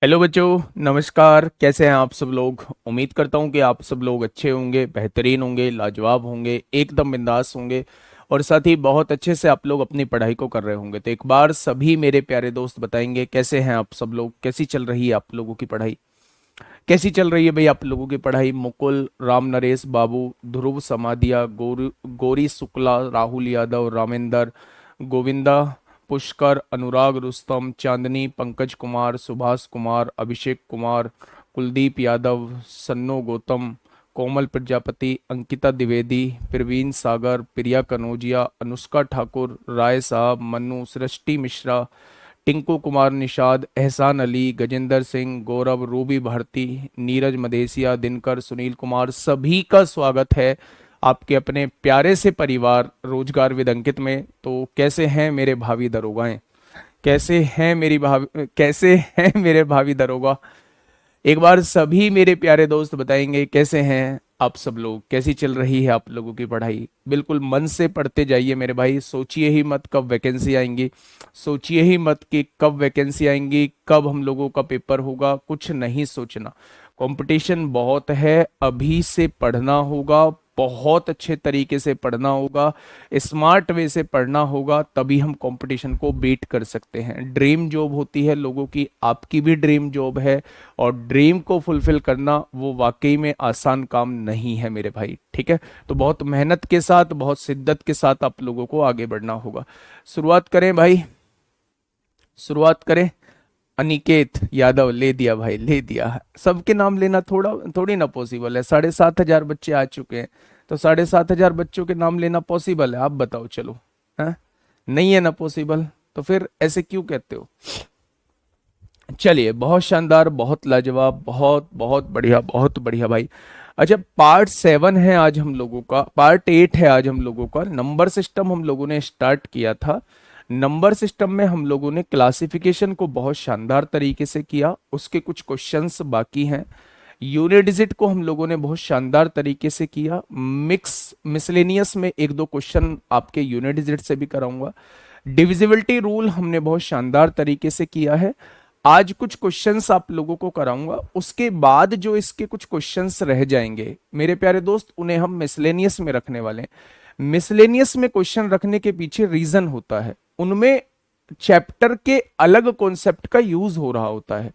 Hello बच्चों, नमस्कार। कैसे हैं आप सब लोग? उम्मीद करता हूं कि आप सब लोग अच्छे होंगे, बेहतरीन होंगे, लाजवाब होंगे, एकदम बिंदास होंगे और साथ ही बहुत अच्छे से आप लोग अपनी पढ़ाई को कर रहे होंगे। तो एक बार सभी मेरे प्यारे दोस्त बताएंगे कैसे हैं आप सब लोग, कैसी चल रही है आप लोगों की पढ़ाई? कैसी चल रही है भाई आप लोगों की पढ़ाई? मुकुल, राम नरेश बाबू, ध्रुव समाधिया, गौरी शुक्ला, राहुल यादव, रामेंद्र, गोविंदा, पुष्कर, अनुराग, रुस्तम, चांदनी, पंकज कुमार, सुभाष कुमार, अभिषेक कुमार, कुलदीप यादव, सन्नो गौतम, कोमल प्रजापति, अंकिता द्विवेदी, प्रवीण सागर, प्रिया कनौजिया, अनुष्का ठाकुर, राय साहब, मन्नू, सृष्टि मिश्रा, टिंकू कुमार निषाद, एहसान अली, गजेंद्र सिंह, गौरव, रूबी भारती, नीरज मदेसिया, दिनकर, सुनील कुमार, सभी का स्वागत है आपके अपने प्यारे से परिवार रोजगार विद अंकित में। तो कैसे हैं मेरे भावी दरोगाएं? कैसे हैं मेरे भावी दरोगा? एक बार सभी मेरे प्यारे दोस्त बताएंगे कैसे हैं आप सब लोग, कैसी चल रही है आप लोगों की पढ़ाई? बिल्कुल मन से पढ़ते जाइए मेरे भाई। सोचिए ही मत कब वैकेंसी आएंगी, सोचिए ही मत कि कब वैकेंसी आएंगी, कब हम लोगों का पेपर होगा, कुछ नहीं सोचना। कंपटीशन बहुत है, अभी से पढ़ना होगा, बहुत अच्छे तरीके से पढ़ना होगा, स्मार्ट वे से पढ़ना होगा, तभी हम कंपटीशन को बीट कर सकते हैं। ड्रीम जॉब होती है लोगों की, आपकी भी ड्रीम जॉब है और ड्रीम को फुलफिल करना वो वाकई में आसान काम नहीं है मेरे भाई। ठीक है, तो बहुत मेहनत के साथ, बहुत शिद्दत के साथ आप लोगों को आगे बढ़ना होगा। शुरुआत करें भाई, शुरुआत करें। अनिकेत यादव, ले दिया भाई, ले दिया। सबके नाम लेना थोड़ा थोड़ी ना पॉसिबल है, 7,500 बच्चे आ चुके हैं, तो 7,500 बच्चों के नाम लेना पॉसिबल है? आप बताओ, चलो। है? नहीं है ना पॉसिबल, तो फिर ऐसे क्यों कहते हो? चलिए, बहुत शानदार, बहुत लाजवाब, बहुत बहुत बढ़िया, बहुत बढ़िया भाई। अच्छा, पार्ट 7 है आज हम लोगों का, पार्ट 8 है आज हम लोगों का। नंबर सिस्टम हम लोगों ने स्टार्ट किया था। नंबर सिस्टम में हम लोगों ने क्लासिफिकेशन को बहुत शानदार तरीके से किया, उसके कुछ क्वेश्चंस बाकी हैं। यूनिट डिजिट को हम लोगों ने बहुत शानदार तरीके से किया। मिक्स मिसलेनियस में एक दो क्वेश्चन आपके यूनिट डिजिट से भी कराऊंगा। डिविजिबिलिटी रूल हमने बहुत शानदार तरीके से किया है। आज कुछ क्वेश्चंस आप लोगों को कराऊंगा, उसके बाद जो इसके कुछ क्वेश्चंस रह जाएंगे मेरे प्यारे दोस्त, उन्हें हम मिसलेनियस में रखने वाले हैं। मिसलेनियस में क्वेश्चन रखने के पीछे रीजन होता है, उनमें चैप्टर के अलग कॉन्सेप्ट का यूज हो रहा होता है,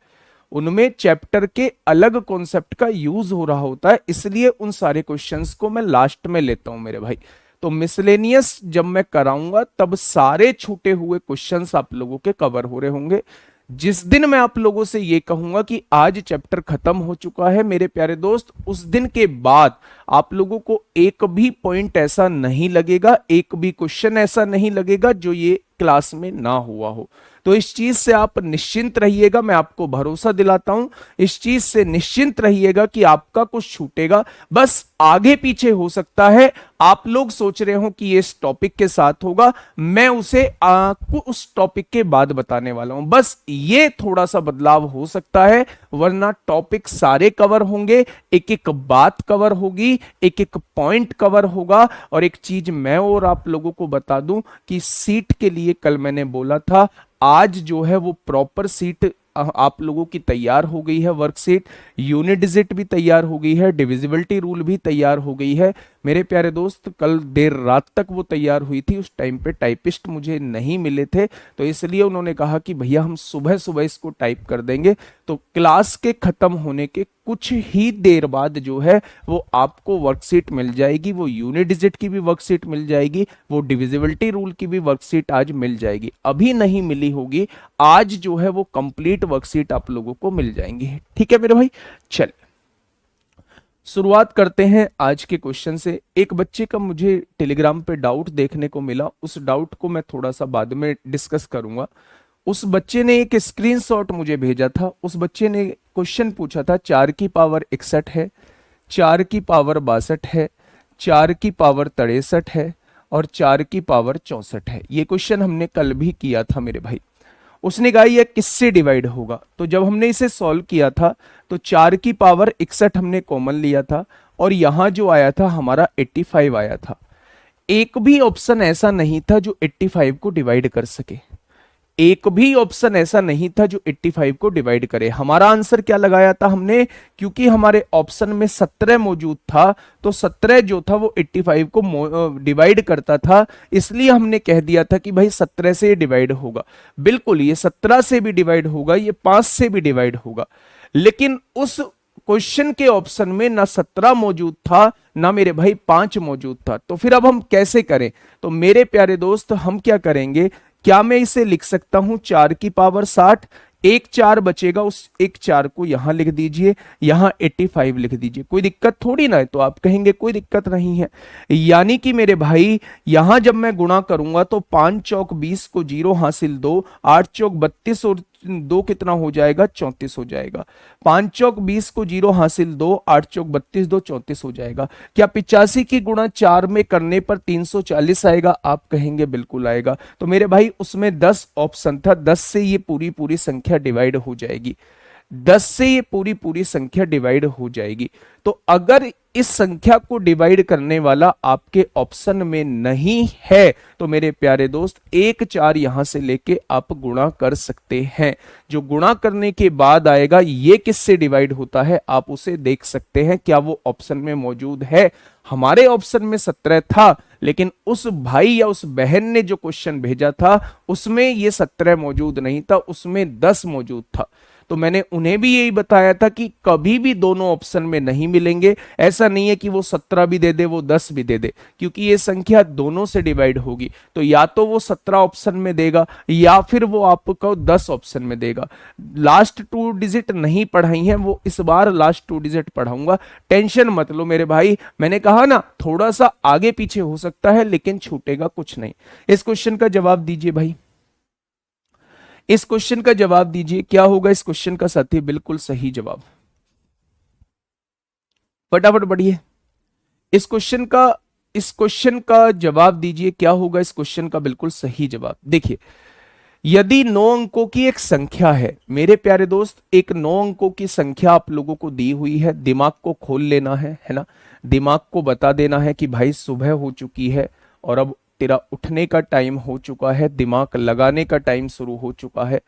उनमें चैप्टर के अलग कॉन्सेप्ट का यूज हो रहा होता है, इसलिए उन सारे क्वेश्चंस को मैं लास्ट में लेता हूं मेरे भाई। तो मिसलेनियस जब मैं कराऊंगा तब सारे छूटे हुए क्वेश्चंस आप लोगों के कवर हो रहे होंगे। जिस दिन मैं आप लोगों से ये कहूंगा कि आज चैप्टर खत्म हो चुका है मेरे प्यारे दोस्त, उस दिन के बाद आप लोगों को एक भी पॉइंट ऐसा नहीं लगेगा, एक भी क्वेश्चन ऐसा नहीं लगेगा जो ये क्लास में ना हुआ हो। तो इस चीज से आप निश्चिंत रहिएगा, मैं आपको भरोसा दिलाता हूं, इस चीज से निश्चिंत रहिएगा कि आपका कुछ छूटेगा बस आगे पीछे हो सकता है। आप लोग सोच रहे हो कि ये इस टॉपिक के साथ होगा, मैं उसे उस टॉपिक के बाद बताने वाला हूं, बस ये थोड़ा सा बदलाव हो सकता है, वरना टॉपिक सारे कवर होंगे, एक एक बात कवर होगी, एक एक पॉइंट कवर होगा। और एक चीज मैं और आप लोगों को बता दूं कि सीट के लिए कल मैंने बोला था, आज जो है वो प्रॉपर सीट आप लोगों की तैयार हो गई है, वर्कशीट, यूनिट डिजिट भी तैयार हो गई है, डिविजिबिलिटी रूल भी तैयार हो गई है मेरे प्यारे दोस्त। कल देर रात तक वो तैयार हुई थी, उस टाइम पे टाइपिस्ट मुझे नहीं मिले थे, तो इसलिए उन्होंने कहा कि भैया हम सुबह सुबह इसको टाइप कर देंगे। तो क्लास के खत्म होने के कुछ ही देर बाद जो है वो आपको वर्कशीट मिल जाएगी, वो यूनिट डिजिट की भी वर्कशीट मिल जाएगी, वो डिविजिबिलिटी रूल की भी वर्कशीट आज मिल जाएगी, अभी नहीं मिली होगी, आज जो है वो कंप्लीट वर्कशीट आप लोगों को मिल जाएंगी। ठीक है मेरे भाई, चल शुरुआत करते हैं आज के क्वेश्चन से। एक बच्चे का मुझे टेलीग्राम पे डाउट देखने को मिला, उस डाउट को मैं थोड़ा सा बाद में डिस्कस करूंगा। उस बच्चे ने एक स्क्रीनशॉट मुझे भेजा था, उस बच्चे ने क्वेश्चन पूछा था, 4 की पावर 61 है, 4 की पावर 62 है, 4 की पावर 63 है और 4 की पावर 64 है। ये क्वेश्चन हमने कल भी किया था मेरे भाई। उसने कहा यह किससे डिवाइड होगा, तो जब हमने इसे सॉल्व किया था तो 4 की पावर 61 हमने कॉमन लिया था और यहां जो आया था हमारा 85 आया था। एक भी ऑप्शन ऐसा नहीं था जो 85 को डिवाइड कर सके, एक भी ऑप्शन ऐसा नहीं था जो 85 को डिवाइड करे। हमारा आंसर क्या लगाया था हमने, क्योंकि हमारे ऑप्शन में 17 मौजूद था, तो 17 जो था वो 85 को डिवाइड करता था, इसलिए हमने कह दिया था कि भाई 17 से डिवाइड होगा। बिल्कुल, ये 17 से भी डिवाइड होगा, ये 5 से भी डिवाइड होगा। लेकिन उस क्वेश्चन के ऑप्शन में ना 17 मौजूद था, ना मेरे भाई 5 मौजूद था। तो फिर अब हम कैसे करें? तो मेरे प्यारे दोस्त हम क्या करेंगे, क्या मैं इसे लिख सकता हूं 4 की पावर 60, एक 4 बचेगा, उस एक 4 को यहां लिख दीजिए, यहां 85 लिख दीजिए, कोई दिक्कत थोड़ी ना है। तो आप कहेंगे कोई दिक्कत नहीं है। यानी कि मेरे भाई यहां जब मैं गुणा करूंगा तो 5 चौक 20 को 0 हासिल 2, 8 चौक 32 और 2 कितना हो जाएगा, 34 हो जाएगा। 5 चौक 20 को 0 हासिल 2, 8 चौक 32, 2 34 हो जाएगा। क्या 85 की गुणा 4 में करने पर 340 आएगा? आप कहेंगे बिल्कुल आएगा। तो मेरे भाई उसमें 10 ऑप्शन था, 10 से ये पूरी पूरी संख्या डिवाइड हो जाएगी, 10 से ये पूरी पूरी संख्या डिवाइड हो जाएगी। तो अगर इस संख्या को डिवाइड करने वाला आपके ऑप्शन में नहीं है तो मेरे प्यारे दोस्त एक 4 यहां से लेके आप गुणा कर सकते हैं। जो गुणा करने के बाद आएगा ये किससे डिवाइड होता है आप उसे देख सकते हैं, क्या वो ऑप्शन में मौजूद है। हमारे ऑप्शन में 17 था, लेकिन उस भाई या उस बहन ने जो क्वेश्चन भेजा था उसमें ये 17 मौजूद नहीं था, उसमें 10 मौजूद था। तो मैंने उन्हें भी यही बताया था कि कभी भी दोनों ऑप्शन में नहीं मिलेंगे। ऐसा नहीं है कि वो 17 भी दे दे वो 10 भी दे दे, क्योंकि ये संख्या दोनों से डिवाइड होगी। तो या तो वो 17 ऑप्शन में देगा या फिर वो आपको 10 ऑप्शन में देगा। लास्ट 2 डिजिट नहीं पढ़ाई हैं, वो इस बार लास्ट 2 डिजिट पढ़ाऊंगा, टेंशन मत लो मेरे भाई। मैंने कहा ना थोड़ा सा आगे पीछे हो सकता है लेकिन छूटेगा कुछ नहीं। इस क्वेश्चन का जवाब दीजिए भाई, इस क्वेश्चन का जवाब दीजिए, क्या होगा इस क्वेश्चन का साथी? बिल्कुल सही जवाब, फटाफट बढ़िए। इस क्वेश्चन का जवाब दीजिए, क्या होगा इस क्वेश्चन का बिल्कुल सही जवाब? देखिए, यदि 9 अंकों की एक संख्या है मेरे प्यारे दोस्त, एक 9 अंकों की संख्या आप लोगों को दी हुई है, दिमाग को खोल लेना है ना, दिमाग को बता देना है कि भाई सुबह हो चुकी है और अब तेरा उठने का टाइम हो चुका है, दिमाग लगाने का टाइम शुरू हो चुका है।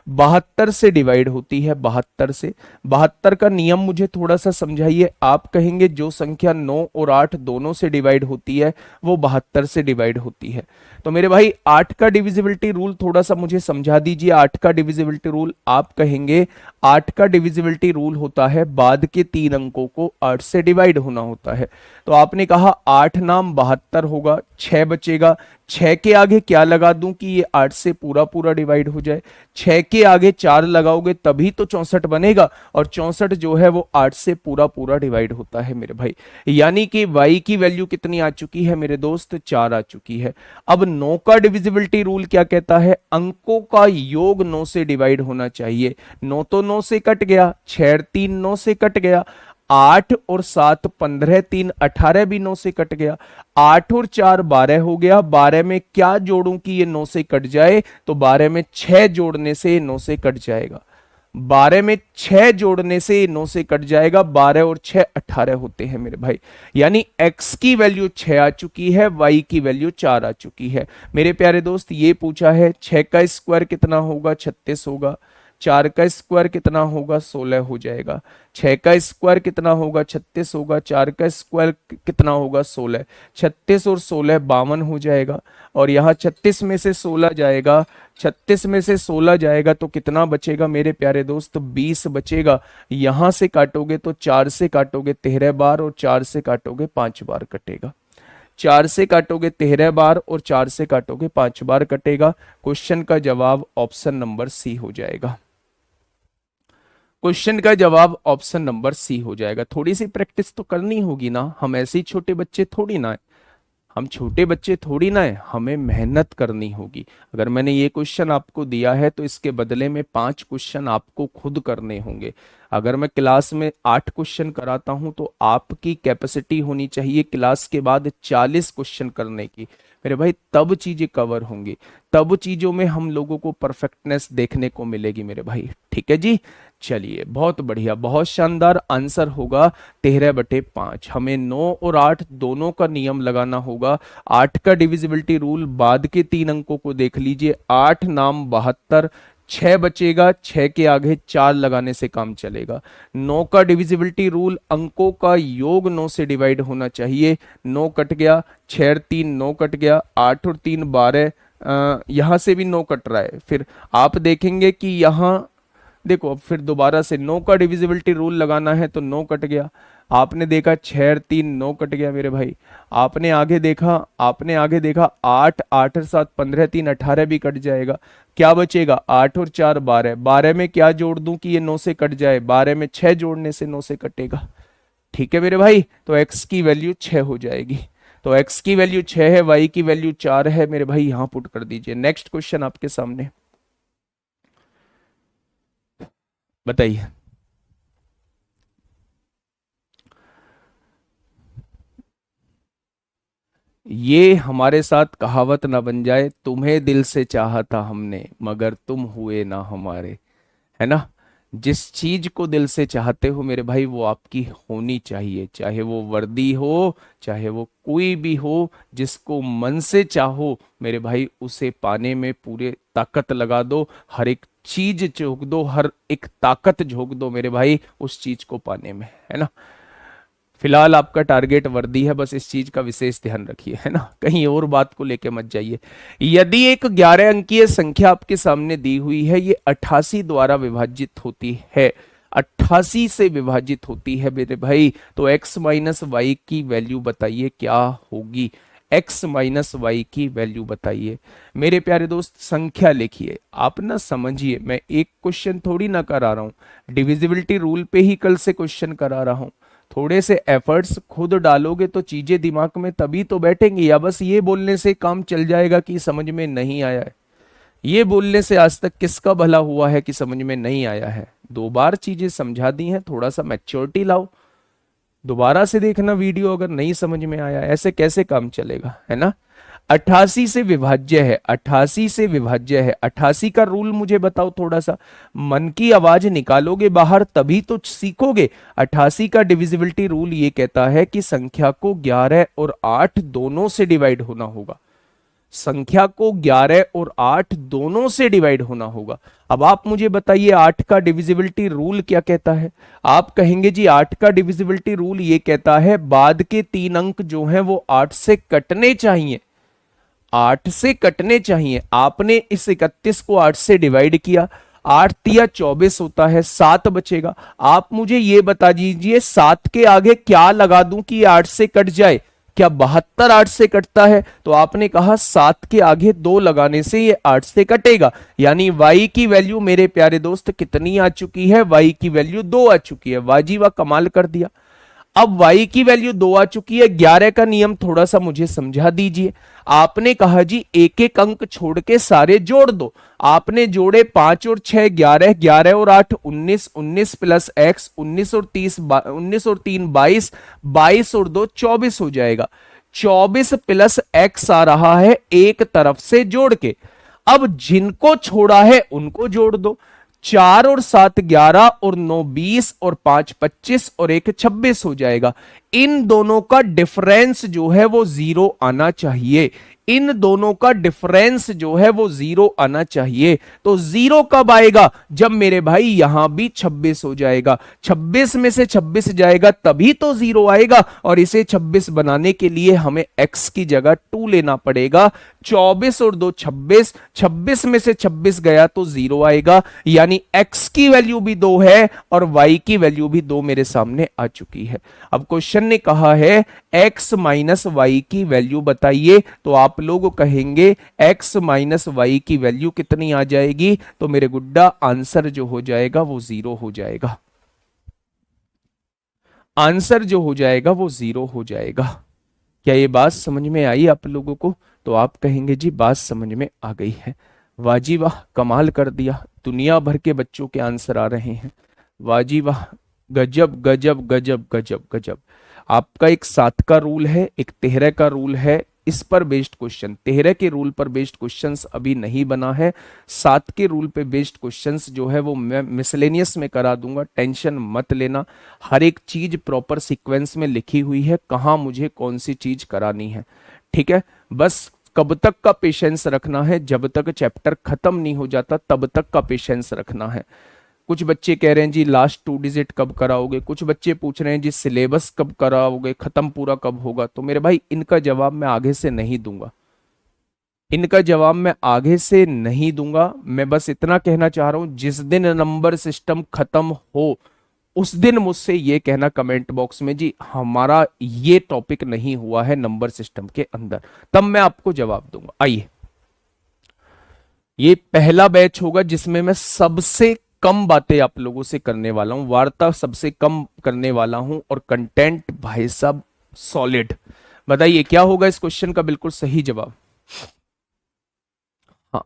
72 से डिवाइड होती है, 72 से। 72 का नियम मुझे थोड़ा सा समझाइए। आप कहेंगे जो संख्या 9 और 8 दोनों से डिवाइड होती है वो 72 से डिवाइड होती है। तो मेरे भाई 8 का डिविजिबिलिटी रूल थोड़ा सा मुझे समझा दीजिए। 8 का डिविजिबिलिटी रूल, आप कहेंगे 8 का डिविजिबिलिटी रूल होता है बाद के 3 अंकों को 8 से डिवाइड होना होता है। तो आपने कहा 8 नाम 72 होगा, 6 बचेगा, 6 के आगे क्या लगा दूं कि ये 8 से पूरा पूरा डिवाइड हो जाए? 6 के आगे 4 लगाओगे तभी तो 64 बनेगा, और 64 जो है वो 8 से पूरा पूरा डिवाइड होता है मेरे भाई। यानी कि y की वैल्यू कितनी आ चुकी है मेरे दोस्त? 4 आ चुकी है। अब 9 का डिविजिबिलिटी रूल क्या कहता है? अंकों का योग 9 से डिवाइड होना चाहिए। 9 तो 9 से कट गया, 6 3 9 से कट गया, 8 और 7 15, 3 18 भी 9 से कट गया, 8 और 4 12 हो गया। 12 में क्या जोड़ूं कि ये 9 से कट जाए? तो 12 में 6 जोड़ने से 9 से कट जाएगा। 12 में 6 जोड़ने से 9 से कट जाएगा। 12 और 6 18 होते हैं मेरे भाई। यानी x की वैल्यू 6 आ चुकी है, y की वैल्यू 4 आ चुकी है। मेरे प्यारे दोस्त ये पूछा है 6 का स्क्वायर कितना होगा? 36 होगा। 4 का स्क्वायर कितना होगा? 16 हो जाएगा। 6 का स्क्वायर कितना होगा? 36 होगा। 4 का स्क्वायर कितना होगा? 16। 36 और 16 52 हो जाएगा। और यहाँ 36 में से 16 जाएगा, 36 में से 16 जाएगा तो कितना बचेगा मेरे प्यारे दोस्त? 20 बचेगा। यहां से काटोगे तो 4 से काटोगे 13 बार और 4 से काटोगे 5 बार कटेगा। 4 से काटोगे 13 बार और 4 से काटोगे 5 बार कटेगा। क्वेश्चन का जवाब ऑप्शन नंबर सी हो जाएगा। क्वेश्चन का जवाब ऑप्शन नंबर सी हो जाएगा। थोड़ी सी प्रैक्टिस तो करनी होगी ना, हम ऐसे ही छोटे बच्चे थोड़ी ना है, हम छोटे बच्चे थोड़ी ना है, हमें मेहनत करनी होगी। अगर मैंने ये क्वेश्चन आपको दिया है तो इसके बदले में 5 क्वेश्चन आपको खुद करने होंगे। अगर मैं क्लास में 8 क्वेश्चन कराता हूं तो आपकी कैपेसिटी होनी चाहिए क्लास के बाद 40 क्वेश्चन करने की मेरे भाई, तब चीजें कवर होंगी, तब चीजों में हम लोगों को परफेक्टनेस देखने को मिलेगी मेरे भाई। ठीक है जी, चलिए बहुत बढ़िया, बहुत शानदार। आंसर होगा 13/5। हमें 9 और 8 दोनों का नियम लगाना होगा। 8 का डिविजिबिलिटी रूल, बाद के 3 अंकों को देख लीजिए, 8 नाम 72, 6 बचेगा, 6 के आगे 4 लगाने से काम चलेगा। 9 का डिविजिबिलिटी रूल, अंकों का योग 9 से डिवाइड होना चाहिए, 9 कट गया, 6 और 3 9 कट गया, 8 और 3 12, यहां से भी 9 कट रहा है। फिर आप देखेंगे कि यहां देखो, अब फिर दोबारा से 9 का डिविजिबिलिटी रूल लगाना है तो 9 कट गया। आपने देखा 6 और 3 9 कट गया मेरे भाई। आपने आगे देखा 8, 8 और 7 15, 3 18 भी कट जाएगा। क्या बचेगा? 8 और 4 12। 12 में क्या जोड़ दूं कि ये 9 से कट जाए? 12 में 6 जोड़ने से 9 से कटेगा। ठीक है मेरे भाई, तो x की वैल्यू 6 हो जाएगी। तो x की वैल्यू 6 है, y की वैल्यू 4 है मेरे भाई, यहां पुट कर दीजिए। नेक्स्ट क्वेश्चन आपके सामने, बताइए। ये हमारे साथ कहावत ना बन जाए, तुम्हें दिल से चाहा था हमने मगर तुम हुए ना हमारे, है ना। जिस चीज को दिल से चाहते हो मेरे भाई वो आपकी होनी चाहिए, चाहे वो वर्दी हो, चाहे वो कोई भी हो। जिसको मन से चाहो मेरे भाई उसे पाने में पूरे ताकत लगा दो, हर एक चीज झोंक दो, हर एक ताकत झोंक दो मेरे भाई उस चीज को पाने में, है ना। फिलहाल आपका टारगेट वर्दी है, बस इस चीज का विशेष ध्यान रखिए, है ना, कहीं और बात को लेके मत जाइए। यदि एक 11 अंकीय संख्या आपके सामने दी हुई है, ये 88 द्वारा विभाजित होती है, 88 से विभाजित होती है मेरे भाई, तो x माइनस वाई की वैल्यू बताइए क्या होगी। x माइनस वाई की वैल्यू बताइए मेरे प्यारे दोस्त। संख्या लिखिए, आप ना समझिए, मैं एक क्वेश्चन थोड़ी ना करा रहा हूं, डिविजिबिलिटी रूल पे ही कल से क्वेश्चन करा रहा हूं। थोड़े से एफर्ट्स खुद डालोगे तो चीजें दिमाग में तभी तो बैठेंगी, या बस ये बोलने से काम चल जाएगा कि समझ में नहीं आया है। ये बोलने से आज तक किसका भला हुआ है कि समझ में नहीं आया है? 2 बार चीजें समझा दी हैं, थोड़ा सा मैच्योरिटी लाओ। दोबारा से देखना वीडियो, अगर नहीं समझ में आया, ऐसे कैसे काम चलेगा, है ना। 88 से विभाज्य है, 88 से विभाज्य है। 88 का रूल मुझे बताओ थोड़ा सा, मन की आवाज निकालोगे बाहर तभी तो सीखोगे। 88 का डिविजिबिलिटी रूल ये कहता है कि संख्या को 11 और 8 दोनों से डिवाइड होना होगा। संख्या को 11 और 8 दोनों से डिवाइड होना होगा। अब आप मुझे बताइए 8 का डिविजिबिलिटी रूल क्या कहता है। आप कहेंगे जी 8 का डिविजिबिलिटी रूल ये कहता है बाद के 3 अंक जो हैं वो 8 से कटने चाहिए, 8 से कटने चाहिए। आपने इस 31 को 8 से डिवाइड किया, 8 तिया 24 होता है, 7 बचेगा। आप मुझे ये बता दीजिए 7 के आगे क्या लगा दूं कि 8 से कट जाए। क्या 72 8 से कटता है? तो आपने कहा 7 के आगे 2 लगाने से ये 8 से कटेगा। यानी y की वैल्यू मेरे प्यारे दोस्त कितनी आ चुकी है? y की वैल्यू 2 आ चुकी है। वाजीवा कमाल कर दिया। अब y की वैल्यू 2 आ चुकी है। 11 का नियम थोड़ा सा मुझे समझा दीजिए। आपने कहा जी एक एक अंक छोड़ के सारे जोड़ दो। आपने जोड़े 5 और 6 11, 11 और 8 19, 19 प्लस x 19 और 30 19 और 3 22, 22 और 2 24 हो जाएगा। 24 प्लस x आ रहा है एक तरफ से जोड़ के। अब जिनको छोड़ा है उनको जोड़ दो। 4 और 7 11 और 9 20 और 5 25 और 1 26 हो जाएगा। इन दोनों का डिफरेंस जो है वो 0 आना चाहिए। इन दोनों का डिफरेंस जो है वो 0 आना चाहिए। तो 0 कब आएगा? जब मेरे भाई यहां भी 26 हो जाएगा। 26 में से 26 जाएगा तभी तो 0 आएगा। और इसे 26 बनाने के लिए हमें x की जगह 2 लेना पड़ेगा। 24 और 2 26, 26 में से 26 गया तो 0 आएगा। यानी x की वैल्यू भी 2 है और y की वैल्यू भी 2 मेरे सामने आ चुकी है। अब क्वेश्चन ने कहा है x माइनस वाई की वैल्यू बताइए। तो आप लोग कहेंगे x माइनस वाई की वैल्यू कितनी आ जाएगी? तो मेरे गुड्डा आंसर जो हो जाएगा वो 0 हो जाएगा। आंसर जो हो जाएगा वो 0 हो जाएगा। क्या ये बात समझ में आई आप लोगों को? तो आप कहेंगे जी बात समझ में आ गई है। वाह जी वाह, कमाल कर दिया। दुनिया भर के बच्चों के आंसर आ रहे हैं। वाह जी वाह, गजब गजब गजब गजब गजब। आपका एक 7 का रूल है, एक 13 का रूल है, इस पर बेस्ड क्वेश्चन, 13 के रूल पर बेस्ड क्वेश्चंस अभी नहीं बना है। 7 के रूल पे बेस्ड क्वेश्चंस जो है वो मैं मिसलेनियस में करा दूंगा, टेंशन मत लेना। हर एक चीज प्रॉपर सीक्वेंस में लिखी हुई है, कहाँ मुझे कौन सी चीज करानी है, ठीक है। बस कब तक का पेशेंस रखना है, जब तक चैप्टर खत्म नहीं हो जाता तब तक का पेशेंस रखना है। कुछ बच्चे कह रहे हैं जी लास्ट 2 डिजिट कब कराओगे, कुछ बच्चे पूछ रहे हैं जी सिलेबस कब कराओगे, खत्म पूरा कब होगा। तो मेरे भाई इनका जवाब मैं आगे से नहीं दूंगा, इनका जवाब मैं आगे से नहीं दूंगा। मैं बस इतना कहना चाह रहा हूं, जिस दिन नंबर सिस्टम खत्म हो उस दिन मुझसे ये कहना कमेंट बॉक्स में जी हमारा ये टॉपिक नहीं हुआ है नंबर सिस्टम के अंदर, तब मैं आपको जवाब दूंगा। आइए, ये पहला बैच होगा जिसमें मैं सबसे कम बातें आप लोगों से करने वाला हूं, वार्ता सबसे कम करने वाला हूं, और कंटेंट भाई साहब सॉलिड। बताइए क्या होगा इस क्वेश्चन का बिल्कुल सही जवाब। हाँ,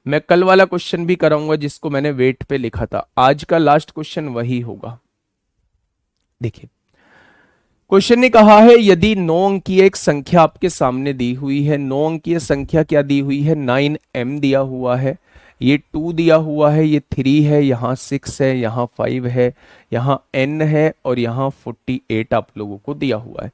मैं कल वाला क्वेश्चन भी कराऊंगा जिसको मैंने वेट पे लिखा था, आज का लास्ट क्वेश्चन वही होगा। देखिए, क्वेश्चन ने कहा है यदि 9 अंकीय एक संख्या आपके सामने दी हुई है, 9 अंकीय संख्या क्या दी हुई है, 9m दिया हुआ है, ये 2 दिया हुआ है, ये 3 है, यहाँ 6 है, यहाँ 5 है, यहाँ n है, और यहाँ 48 आप लोगों को दिया हुआ है।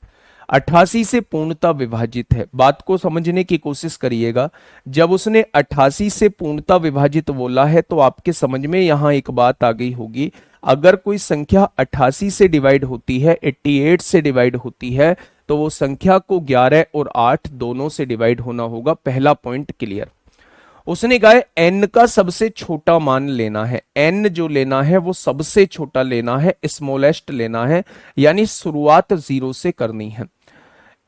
88 से पूर्णता विभाजित है। बात को समझने की कोशिश करिएगा, जब उसने 88 से पूर्णता विभाजित बोला है तो आपके समझ में यहां एक बात आ गई होगी, अगर कोई संख्या 88 से डिवाइड होती है, 88 से डिवाइड होती है, तो वो संख्या को 11 और 8 दोनों से डिवाइड होना होगा। पहला पॉइंट क्लियर। उसने कहा है n का सबसे छोटा मान लेना है, n जो लेना है वो सबसे छोटा लेना है, स्मॉलेस्ट लेना है, यानी शुरुआत 0 से करनी है।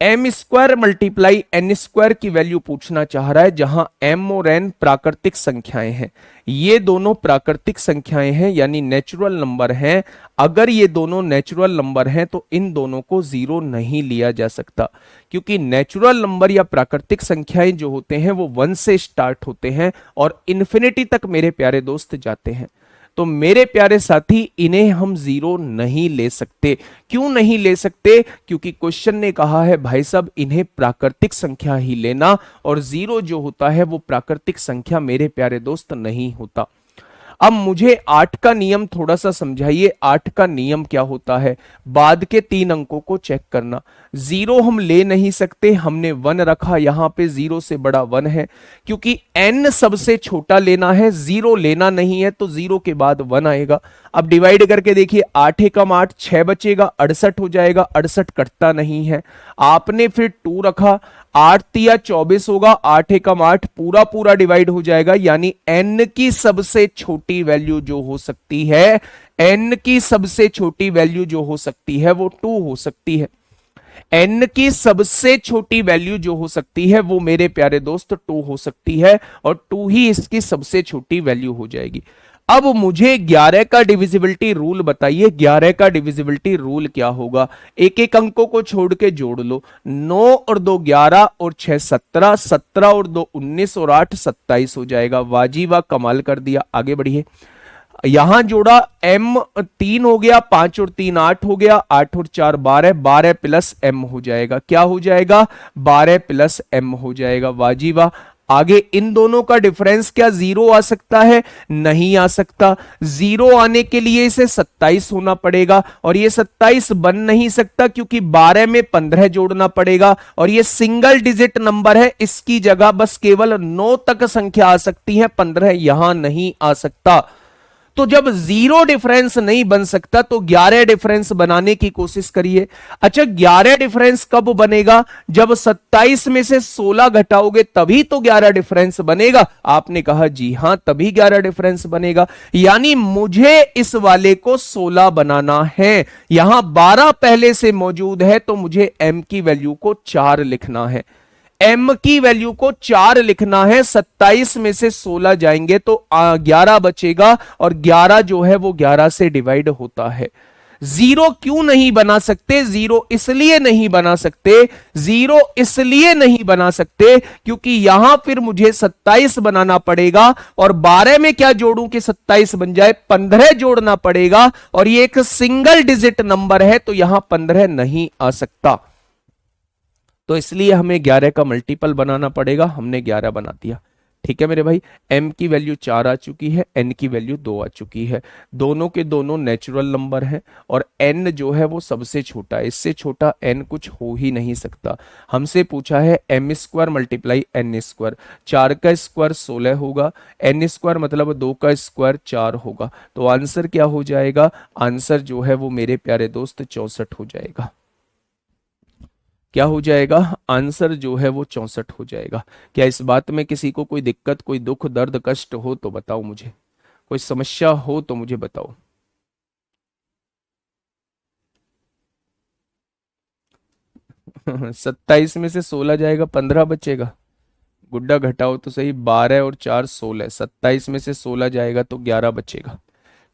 M square multiply n square की वैल्यू पूछना चाह रहा है, जहां m और n प्राकृतिक संख्याएं हैं, ये दोनों प्राकृतिक संख्याएं हैं यानी नेचुरल नंबर हैं। अगर ये दोनों नेचुरल नंबर हैं तो इन दोनों को 0 नहीं लिया जा सकता, क्योंकि नेचुरल नंबर या प्राकृतिक संख्याएं जो होते हैं वो 1 से स्टार्ट होते हैं और इन्फिनिटी तक मेरे प्यारे दोस्त जाते हैं। तो मेरे प्यारे साथी इन्हें हम 0 नहीं ले सकते। क्यों नहीं ले सकते? क्योंकि क्वेश्चन ने कहा है भाई साहब इन्हें प्राकृतिक संख्या ही लेना, और 0 जो होता है वो प्राकृतिक संख्या मेरे प्यारे दोस्त नहीं होता। अब मुझे 8 का नियम थोड़ा सा समझाइए, 8 का नियम क्या होता है? बाद के 3 अंकों को चेक करना। 0 हम ले नहीं सकते, हमने 1 रखा, यहां पे 0 से बड़ा 1 है, क्योंकि n सबसे छोटा लेना है, 0 लेना नहीं है, तो 0 के बाद 1 आएगा। अब डिवाइड करके देखिए, 8 एकम 8, 6 बचेगा, 68 हो जाएगा, 68 कटता नहीं है। आपने फिर 2 रखा, 8 तिया 24 होगा, 8 एकम 8, पूरा पूरा डिवाइड हो जाएगा, यानी n की सबसे छोटी वैल्यू जो हो सकती है, n की सबसे छोटी वैल्यू जो हो सकती है वो 2 हो सकती है। n की सबसे छोटी वैल्यू जो हो सकती है वो मेरे प्यारे दोस्त 2 हो सकती है, और 2 ही इसकी सबसे छोटी वैल्यू हो जाएगी। अब मुझे 11 का डिविजिबिलिटी रूल बताइए, 11 का डिविजिबिलिटी रूल क्या होगा? एक एक अंकों को छोड़ के जोड़ लो, 9 और 2 11 और 6 17, 17 और 2 19 और 8 27 हो जाएगा। वाजीवा, कमाल कर दिया। आगे बढ़िए, यहां जोड़ा m 3 हो गया, 5 और 3 8 हो गया, 8 और 4 12, 12 प्लस m हो जाएगा। क्या हो जाएगा? 12 प्लस m हो जाएगा। वाजीवा। आगे इन दोनों का डिफरेंस क्या 0 आ सकता है? नहीं आ सकता। 0 आने के लिए इसे 27 होना पड़ेगा, और ये 27 बन नहीं सकता क्योंकि 12 में 15 जोड़ना पड़ेगा, और ये सिंगल डिजिट नंबर है, इसकी जगह बस केवल 9 तक संख्या आ सकती है, 15 यहां नहीं आ सकता। तो जब 0 डिफरेंस नहीं बन सकता तो 11 डिफरेंस बनाने की कोशिश करिए। अच्छा, 11 डिफरेंस कब बनेगा? जब 27 में से 16 घटाओगे तभी तो 11 डिफरेंस बनेगा। आपने कहा जी हां, तभी 11 डिफरेंस बनेगा, यानी मुझे इस वाले को 16 बनाना है। यहां 12 पहले से मौजूद है तो मुझे m की वैल्यू को 4 लिखना है, m की वैल्यू को 4 लिखना है। 27 में से 16 जाएंगे तो 11 बचेगा, और 11 जो है वो 11 से डिवाइड होता है। जीरो क्यों नहीं बना सकते? जीरो इसलिए नहीं बना सकते, जीरो इसलिए नहीं बना सकते क्योंकि यहां फिर मुझे 27 बनाना पड़ेगा, और 12 में क्या जोड़ूं कि 27 बन जाए? 15 जोड़ना पड़ेगा, और ये एक सिंगल डिजिट नंबर है तो यहां 15 नहीं आ सकता। तो इसलिए हमें 11 का मल्टीपल बनाना पड़ेगा। हमने 11 बना दिया। ठीक है मेरे भाई, m की वैल्यू 4 आ चुकी है, n की वैल्यू 2 आ चुकी है। दोनों के दोनों नेचुरल नंबर हैं, और n जो है वो सबसे छोटा है, इससे छोटा n कुछ हो ही नहीं सकता। हमसे पूछा है m square multiply n square, 4 का स्क्वायर 16 होगा, n स्क्वायर मतलब 2 का स्क्वायर 4 होगा। तो आंसर क्या हो जाएगा? आंसर जो है वो मेरे प्यारे दोस्त 64 हो जाएगा। क्या हो जाएगा? आंसर जो है वो 64 हो जाएगा। क्या इस बात में किसी को कोई दिक्कत, कोई दुख दर्द कष्ट हो तो बताओ मुझे, कोई समस्या हो तो मुझे बताओ। सत्ताईस में से 16 जाएगा, 15 बचेगा। गुड्डा घटाओ तो सही, 12 और 4 16, 27 में से 16 जाएगा तो 11 बचेगा।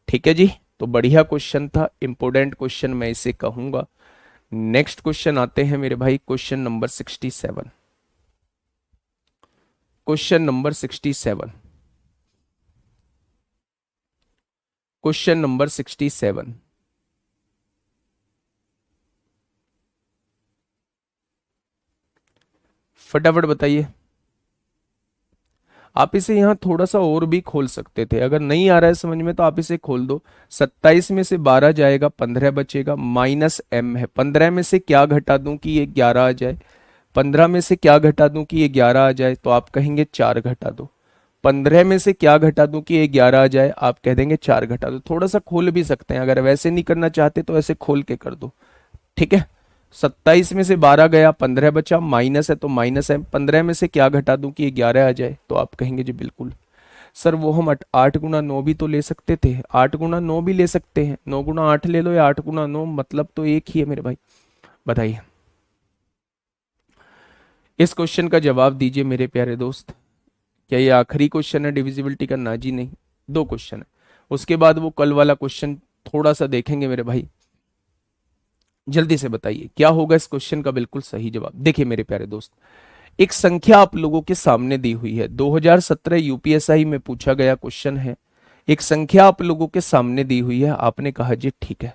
ठीक है जी, तो बढ़िया क्वेश्चन था, इंपोर्टेंट क्वेश्चन मैं इसे कहूंगा। नेक्स्ट क्वेश्चन आते हैं मेरे भाई, question number 67। Question number 67, question number 67। फटाफट बताइए। आप इसे यहां थोड़ा सा और भी खोल सकते थे, अगर नहीं आ रहा है समझ में तो आप इसे खोल दो। 27 में से 12 जाएगा, 15 बचेगा, माइनस m है। 15 में से क्या घटा दूं कि ये 11 आ जाए? 15 में से क्या घटा दूं कि ये 11 आ जाए? तो आप कहेंगे 4 घटा दो। 15 में से क्या घटा दूं कि ये 11 आ जाए? आप कह देंगे 4 घटा दो। थोड़ा सा खोल भी सकते हैं, अगर वैसे नहीं करना चाहते तो ऐसे खोल के कर दो। ठीक है, 27 में से 12 गया, 15 बचा, माइनस है तो माइनस है। 15 में से क्या घटा दूं कि ये 11 आ जाए? तो आप कहेंगे जी बिल्कुल सर, वो हम 8 गुना 9 भी तो ले सकते थे, 8 गुना 9 भी ले सकते हैं, 9 गुना 8 ले लो या 8 गुना 9, मतलब तो एक ही है मेरे भाई। बताइए, इस क्वेश्चन का जवाब दीजिए मेरे प्यारे दोस्त। क्या ये आखिरी क्वेश्चन है डिविजिबिलिटी का? ना जी नहीं, 2 क्वेश्चन है, उसके बाद वो कल वाला क्वेश्चन थोड़ा सा देखेंगे मेरे भाई। जल्दी से बताइए क्या होगा इस क्वेश्चन का बिल्कुल सही जवाब। देखिए मेरे प्यारे दोस्त, एक संख्या आप लोगों के सामने दी हुई है, 2017 यूपीएसआई में पूछा गया क्वेश्चन है। एक संख्या आप लोगों के सामने दी हुई है, आपने कहा जी ठीक है।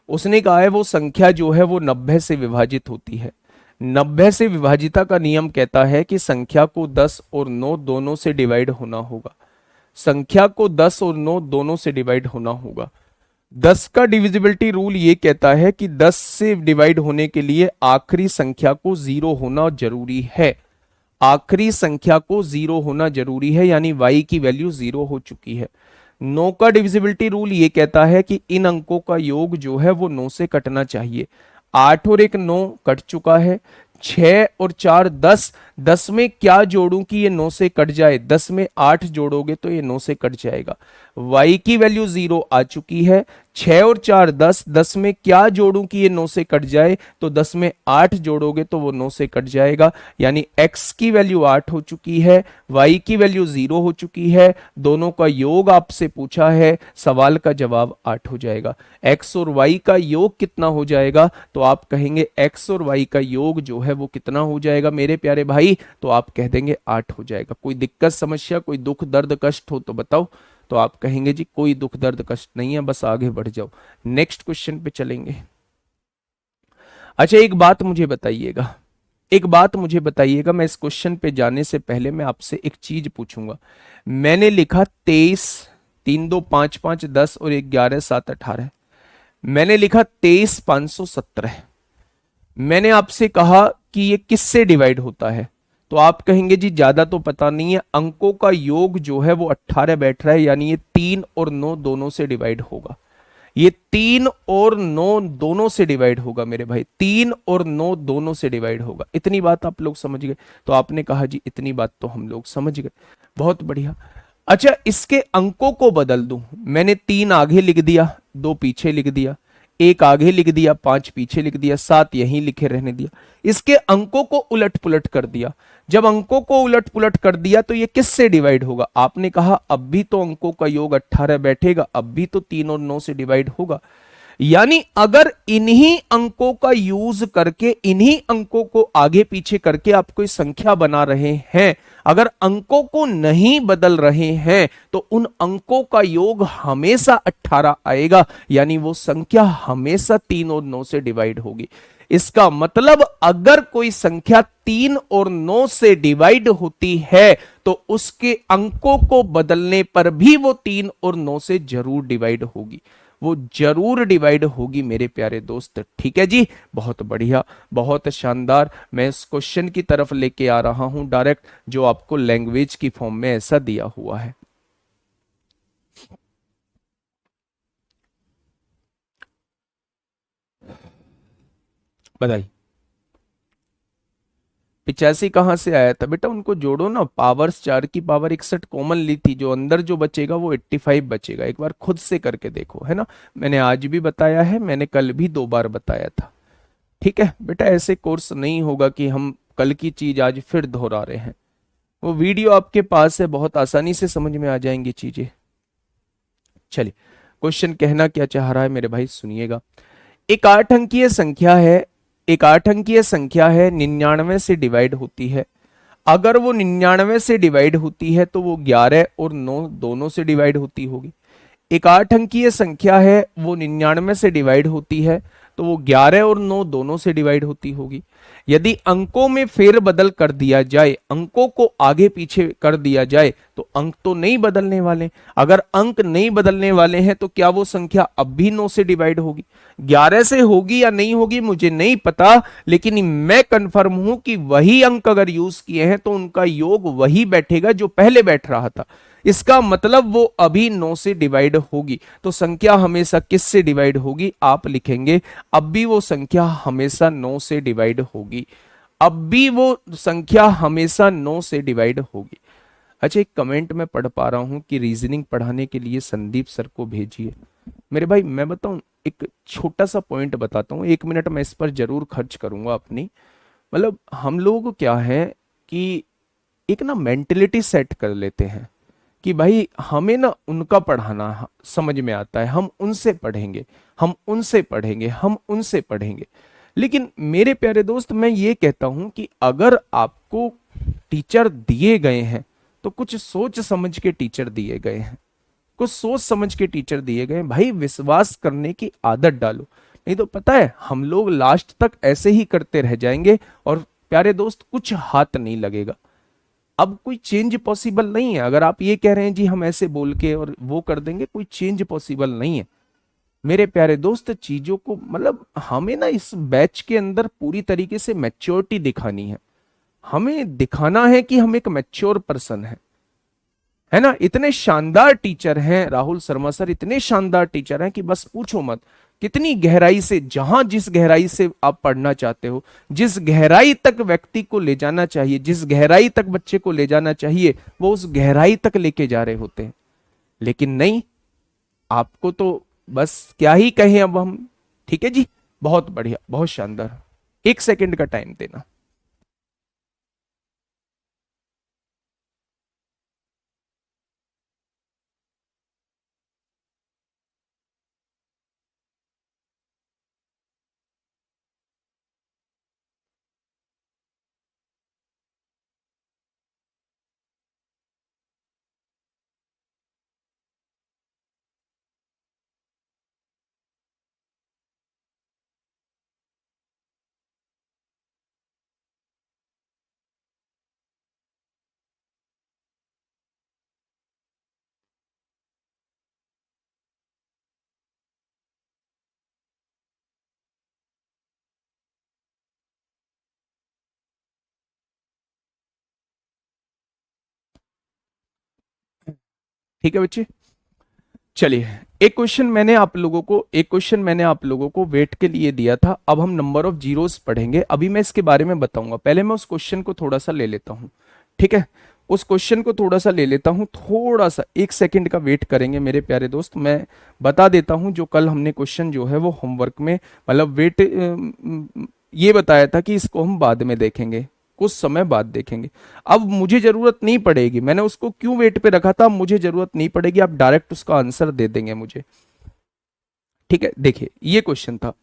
उसने कहा है वो संख्या जो है वो 90 से विभाजित होती है। 90 से विभाजिता का नियम कहता है कि संख्या को 10 और 9 दोनों से डिवाइड होना होगा। संख्या को 10 और 9 दोनों से डिवाइड होना होगा। 10 का डिविजिबिलिटी रूल ये कहता है कि 10 से डिवाइड होने के लिए आखिरी संख्या को 0 होना जरूरी है। आखिरी संख्या को 0 होना जरूरी है, यानी y की वैल्यू 0 हो चुकी है। 9 का डिविजिबिलिटी रूल ये कहता है कि इन अंकों का योग जो है वो 9 से कटना चाहिए। 8 और 1 9 कट चुका है। 6 और 4 10, 10 में क्या जोड़ूं कि ये 9 से कट जाए? 10 में 8 जोड़ोगे तो ये 9 से कट जाएगा। y की वैल्यू 0 आ चुकी है। 6 और 4 10, 10 में क्या जोड़ूं कि ये 9 से कट जाए? तो 10 में 8 जोड़ोगे तो वो 9 से कट जाएगा, यानी x की वैल्यू 8 हो चुकी है, y की वैल्यू 0 हो चुकी है। दोनों का योग आपसे पूछा है, सवाल का जवाब 8 हो जाएगा। x और y का योग कितना हो जाएगा? तो आप कहेंगे x और y का योग जो है वो कितना हो जाएगा मेरे प्यारे भाई? तो आप कह देंगे 8 हो जाएगा। कोई दिक्कत समस्या, कोई दुख दर्द कष्ट हो तो बताओ। तो आप कहेंगे जी कोई दुख दर्द कष्ट नहीं है, बस आगे बढ़ जाओ। नेक्स्ट क्वेश्चन पे चलेंगे। अच्छा एक बात मुझे बताइएगा, एक बात मुझे बताइएगा, मैं इस क्वेश्चन पे जाने से पहले मैं आपसे एक चीज पूछूंगा। मैंने लिखा 23, 3 2 5 5 10 और 11 7 18। मैंने लिखा 23 517। मैंने आपसे कहा कि ये किससे डिवाइड होता है? तो आप कहेंगे जी ज्यादा तो पता नहीं है, अंकों का योग जो है वो 18 बैठ रहा है, यानी ये 3 और 9 दोनों से डिवाइड होगा। ये 3 और 9 दोनों से डिवाइड होगा मेरे भाई, 3 और 9 दोनों से डिवाइड होगा। इतनी बात आप लोग समझ गए? तो आपने कहा जी इतनी बात तो हम लोग समझ गए, बहुत बढ़िया। अच्छा इसके अंकों को बदल दूं, मैंने 3 आगे लिख दिया, 2 पीछे लिख दिया, 1 आगे लिख दिया, 5 पीछे लिख दिया, 7 यहीं लिखे रहने दिया। इसके अंकों को उलट पुलट कर दिया। जब अंकों को उलट पुलट कर दिया तो ये किससे डिवाइड होगा? आपने कहा अब भी तो अंकों का योग 18 बैठेगा, अब भी तो 3 और 9 से डिवाइड होगा। यानी अगर इन्हीं अंकों का यूज करके, इन्हीं अंकों को आगे पीछे करके आप कोई संख्या बना रहे हैं, अगर अंकों को नहीं बदल रहे हैं, तो उन अंकों का योग हमेशा 18 आएगा, यानी वो संख्या हमेशा 3 और 9 से डिवाइड होगी। इसका मतलब अगर कोई संख्या 3 और 9 से डिवाइड होती है तो उसके अंकों को बदलने पर भी वो 3 और 9 से जरूर डिवाइड होगी, वो जरूर डिवाइड होगी मेरे प्यारे दोस्त। ठीक है जी, बहुत बढ़िया, बहुत शानदार। मैं इस क्वेश्चन की तरफ लेके आ रहा हूं डायरेक्ट, जो आपको लैंग्वेज की फॉर्म में ऐसा दिया हुआ है। बताइए 85 कहां से आया था बेटा? उनको जोड़ो ना, पावर्स 4 की पावर 61 कॉमन ली थी, जो अंदर जो बचेगा वो 85 बचेगा। एक बार खुद से करके देखो, है ना। मैंने आज भी बताया है, मैंने कल भी 2 बार बताया था। ठीक है बेटा, ऐसे कोर्स नहीं होगा कि हम कल की चीज आज फिर दोहरा रहे हैं। वो वीडियो आपके पास है, बहुत आसानी से समझ में आ जाएंगी चीजें। चलिए, क्वेश्चन कहना क्या चाह रहा है मेरे भाई, सुनिएगा। एक 8 अंकीय संख्या है, एक 8 अंकीय संख्या है, 99 से डिवाइड होती है। अगर वो 99 से डिवाइड होती है तो वो 11 और 9 दोनों से डिवाइड होती होगी। एक 8 अंकीय संख्या है, वो 99 से डिवाइड होती है तो वो 11 और 9 दोनों से डिवाइड होती होगी। यदि अंकों में फेरबदल कर दिया जाए, अंकों को आगे पीछे कर दिया जाए, तो अंक तो नहीं बदलने वाले। अगर अंक नहीं बदलने वाले हैं तो क्या वो संख्या अब भी 9 से डिवाइड होगी? 11 से होगी या नहीं होगी मुझे नहीं पता, लेकिन मैं कंफर्म हूं कि वही अंक अगर यूज किए हैं तो उनका योग वही बैठेगा जो पहले बैठ रहा था। इसका मतलब वो अभी 9 से डिवाइड होगी। तो संख्या हमेशा किस से डिवाइड होगी? आप लिखेंगे अब भी वो संख्या हमेशा 9 से डिवाइड होगी, अब भी वो संख्या हमेशा 9 से डिवाइड होगी। अच्छा, एक कमेंट में पढ़ पा रहा हूं कि रीजनिंग पढ़ाने के लिए संदीप सर को भेजिए। मेरे भाई मैं बताऊं, एक छोटा सा पॉइंट बताता हूं, 1 मिनट मैं इस पर जरूर खर्च करूंगा अपनी। मतलब हम लोग क्या है कि एक ना मेंटेलिटी सेट कर लेते हैं कि भाई हमें ना उनका पढ़ाना समझ में आता है, हम उनसे पढ़ेंगे, हम उनसे पढ़ेंगे, हम उनसे पढ़ेंगे। लेकिन मेरे प्यारे दोस्त, मैं ये कहता हूं कि अगर आपको टीचर दिए गए हैं तो कुछ सोच समझ के टीचर दिए गए हैं, कुछ सोच समझ के टीचर दिए गए हैं। भाई विश्वास करने की आदत डालो, नहीं तो पता है हम लोग लास्ट तक ऐसे ही करते रह जाएंगे और प्यारे दोस्त कुछ हाथ नहीं लगेगा। अब कोई चेंज पॉसिबल नहीं है। अगर आप ये कह रहे हैं जी हम ऐसे बोल के और वो कर देंगे, कोई चेंज पॉसिबल नहीं है मेरे प्यारे दोस्त। चीजों को मतलब हमें ना इस बैच के अंदर पूरी तरीके से मैच्योरिटी दिखानी है, हमें दिखाना है कि हम एक मैच्योर पर्सन है ना। इतने शानदार टीचर हैं राहुल शर्मा सर, इतने शानदार टीचर हैं कि बस पूछो मत। कितनी गहराई से, जहां जिस गहराई से आप पढ़ना चाहते हो, जिस गहराई तक व्यक्ति को ले जाना चाहिए, जिस गहराई तक बच्चे को ले जाना चाहिए, वो उस गहराई तक लेके जा रहे होते हैं। लेकिन नहीं, आपको तो बस क्या ही कहें अब हम। ठीक है जी, बहुत बढ़िया, बहुत शानदार। 1 सेकंड का टाइम देना। ठीक है बच्चे, चलिए। एक क्वेश्चन मैंने आप लोगों को वेट के लिए दिया था। अब हम नंबर ऑफ जीरोस पढ़ेंगे, अभी मैं इसके बारे में बताऊंगा। पहले मैं उस क्वेश्चन को थोड़ा सा ले लेता हूं, ठीक है। उस क्वेश्चन को थोड़ा सा ले लेता हूं, थोड़ा सा 1 सेकंड का वेट करेंगे मेरे प्यारे दोस्त। मैं बता देता हूं, जो कल हमने क्वेश्चन जो है वो होमवर्क में, मतलब वेट ये बताया था कि इसको हम बाद में देखेंगे, कुछ समय बाद देखेंगे। अब मुझे जरूरत नहीं पड़ेगी, मैंने उसको क्यों वेट पे रखा था, अब मुझे जरूरत नहीं पड़ेगी, आप डायरेक्ट उसका आंसर दे देंगे मुझे। ठीक है, देखिए ये क्वेश्चन था,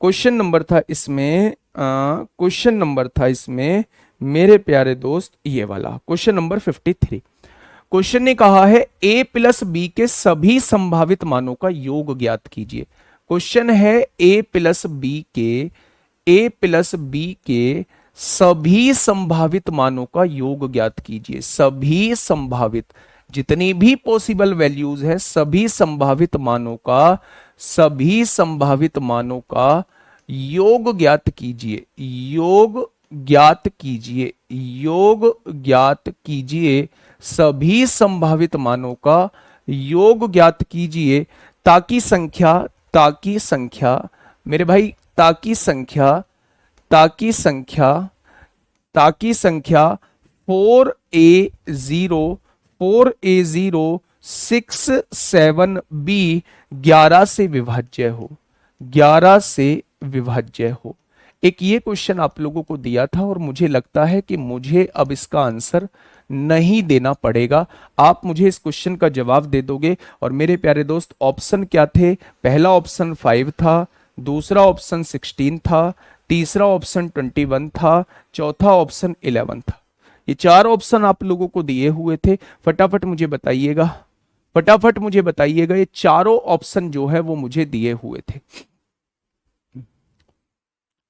क्वेश्चन नंबर था इसमें, क्वेश्चन नंबर था इसमें मेरे प्यारे दोस्त ये वाला क्वेश्चन नंबर 53। क्वेश्चन ने कहा है a प्लस बी के सभी संभावित मानों का योग ज्ञात कीजिए। क्वेश्चन है a प्लस बी के सभी संभावित मानों का योग ज्ञात कीजिए। सभी संभावित, जितनी भी पॉसिबल वैल्यूज है, सभी संभावित मानों का योग ज्ञात कीजिए। योग ज्ञात कीजिए, सभी संभावित मानों का योग ज्ञात कीजिए, ताकि संख्या मेरे भाई, ताकि संख्या 4a0 6 7b 11 से विभाज्य हो। एक ये क्वेश्चन आप लोगों को दिया था और मुझे लगता है कि मुझे अब इसका आंसर नहीं देना पड़ेगा, आप मुझे इस क्वेश्चन का जवाब दे दोगे। और मेरे प्यारे दोस्त ऑप्शन क्या थे? पहला ऑप्शन 5 था, दूसरा ऑप्शन 16 था, तीसरा ऑप्शन 21 था, चौथा ऑप्शन 11 था। ये 4 ऑप्शन आप लोगों को दिए हुए थे। फटाफट मुझे बताइएगा, ये चारों ऑप्शन जो है वो मुझे दिए हुए थे।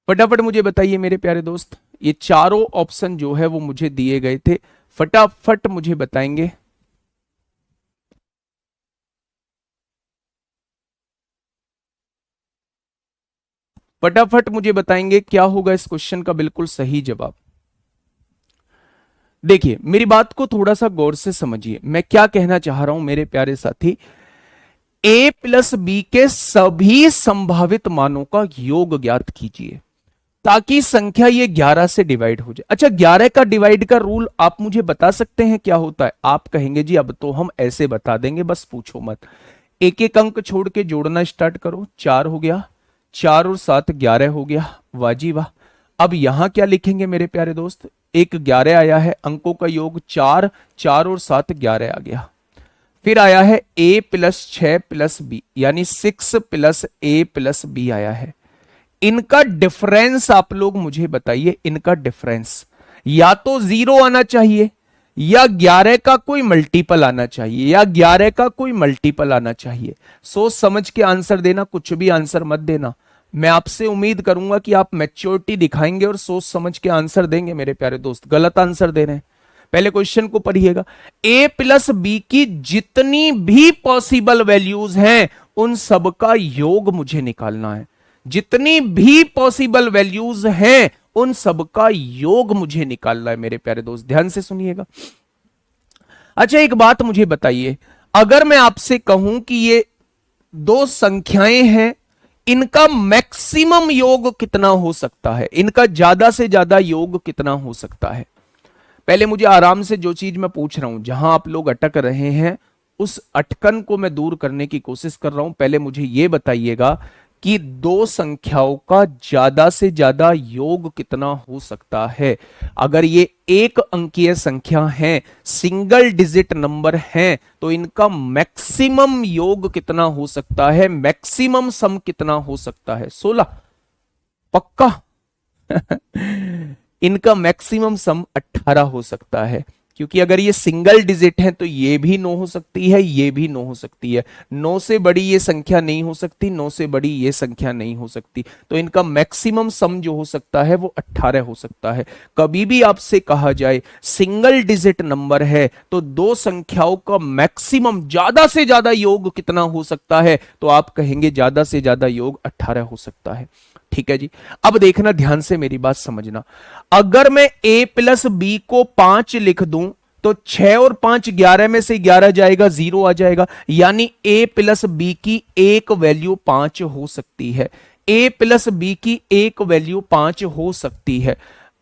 फटाफट मुझे बताइए मेरे प्यारे दोस्त, ये चारों ऑप्शन जो है वो मुझे दिए गए थे, फटाफट मुझे बताएंगे। फटाफट मुझे बताएंगे क्या होगा इस क्वेश्चन का बिल्कुल सही जवाब। देखिए मेरी बात को थोड़ा सा गौर से समझिए, मैं क्या कहना चाह रहा हूं मेरे प्यारे साथी। a प्लस बी के सभी संभावित मानों का योग ज्ञात कीजिए, ताकि संख्या ये 11 से डिवाइड हो जाए। अच्छा, 11 का डिवाइड का रूल आप मुझे बता सकते हैं क्या होता है? आप कहेंगे जी अब तो हम ऐसे बता देंगे, बस पूछो मत। एक एक अंक छोड़ के जोड़ना स्टार्ट करो। 4 हो गया, 4 और 7 11 हो गया, वाह जी वाह। अब यहां क्या लिखेंगे मेरे प्यारे दोस्त? एक 11 आया है, अंकों का योग 4, 4 और 7 11 आ गया। फिर आया है a प्लस 6 प्लस बी, यानी 6 प्लस a प्लस बी आया है। इनका डिफरेंस आप लोग मुझे बताइए, इनका डिफरेंस या तो 0 आना चाहिए या 11 का कोई मल्टीपल आना चाहिए, या 11 का कोई मल्टीपल आना चाहिए। सोच समझ के आंसर देना, कुछ भी आंसर मत देना। मैं आपसे उम्मीद करूंगा कि आप मैच्योरिटी दिखाएंगे और सोच समझ के आंसर देंगे मेरे प्यारे दोस्त। गलत आंसर दे रहे हैं, पहले क्वेश्चन को पढ़िएगा। a प्लस बी की जितनी भी पॉसिबल वैल्यूज हैं उन सबका योग मुझे निकालना है। जितनी भी पॉसिबल वैल्यूज हैं उन सबका योग मुझे निकालना है मेरे प्यारे दोस्त, ध्यान से सुनिएगा। अच्छा एक बात मुझे बताइए, अगर मैं आपसे कहूं कि ये 2 संख्याएं हैं, इनका मैक्सिमम योग कितना हो सकता है? इनका ज्यादा से ज्यादा योग कितना हो सकता है? पहले मुझे आराम से जो चीज मैं पूछ रहा हूं, जहां आप लोग अटक रहे हैं उस अटकन को मैं दूर करने की कोशिश कर रहा हूं। पहले मुझे यह बताइएगा कि 2 संख्याओं का ज्यादा से ज्यादा योग कितना हो सकता है? अगर ये एक अंकीय संख्या है, सिंगल डिजिट नंबर है, तो इनका मैक्सिमम योग कितना हो सकता है? मैक्सिमम सम कितना हो सकता है? 16 पक्का? इनका मैक्सिमम सम 18 हो सकता है, क्योंकि अगर ये सिंगल डिजिट है तो ये भी 9 हो सकती है, ये भी 9 हो सकती है। 9 से बड़ी ये संख्या नहीं हो सकती, 9 से बड़ी ये संख्या नहीं हो सकती। तो इनका मैक्सिमम सम जो हो सकता है वो 18 हो सकता है। कभी भी आपसे कहा जाए सिंगल डिजिट नंबर है तो 2 संख्याओं का मैक्सिमम ज्यादा से ज्यादा योग कितना हो सकता है, तो आप कहेंगे ज्यादा से ज्यादा योग 18 हो सकता है। ठीक है जी, अब देखना ध्यान से, मेरी बात समझना। अगर मैं a प्लस बी को 5 लिख दूं तो 6 और 5 11 में से 11 जाएगा, 0 आ जाएगा, यानी a प्लस बी की एक वैल्यू 5 हो सकती है। a प्लस बी की एक वैल्यू 5 हो सकती है।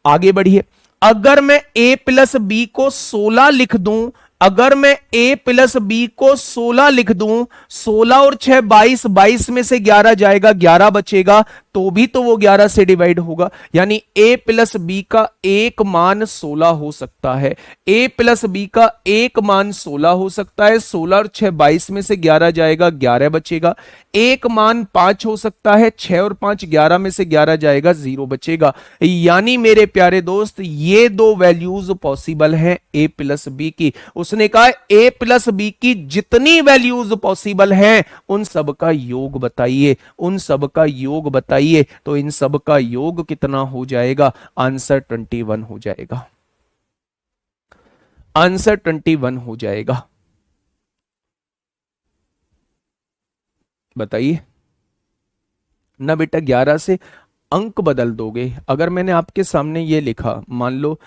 आगे बढ़िए, अगर मैं a प्लस बी को 16 लिख दूं अगर मैं a प्लस बी को 16 लिख दूं, 16 और 6 22, 22 में से 11 जाएगा, 11 बचेगा, तो भी तो वो 11 से डिवाइड होगा। यानी a प्लस बी का एक मान 16 हो सकता है। a प्लस बी का एक मान 16 हो सकता है। 16 और 6 22 में से 11 जाएगा, 11 बचेगा। एक मान 5 हो सकता है। 6 और 5 11 में से 11 जाएगा, 0 बचेगा। यानी मेरे प्यारे दोस्त ये दो वैल्यूज पॉसिबल हैं a प्लस बी की। उसने कहा a प्लस बी की जितनी वैल्यूज पॉसिबल हैं उन सब का योग बताइए, उन सब का योग बताइए। तो इन सब का योग कितना हो जाएगा? आंसर 21 हो जाएगा। आंसर 21 हो जाएगा। बताइए ना बेटा, 11 से अंक बदल दोगे। अगर मैंने आपके सामने ये लिखा, मान लो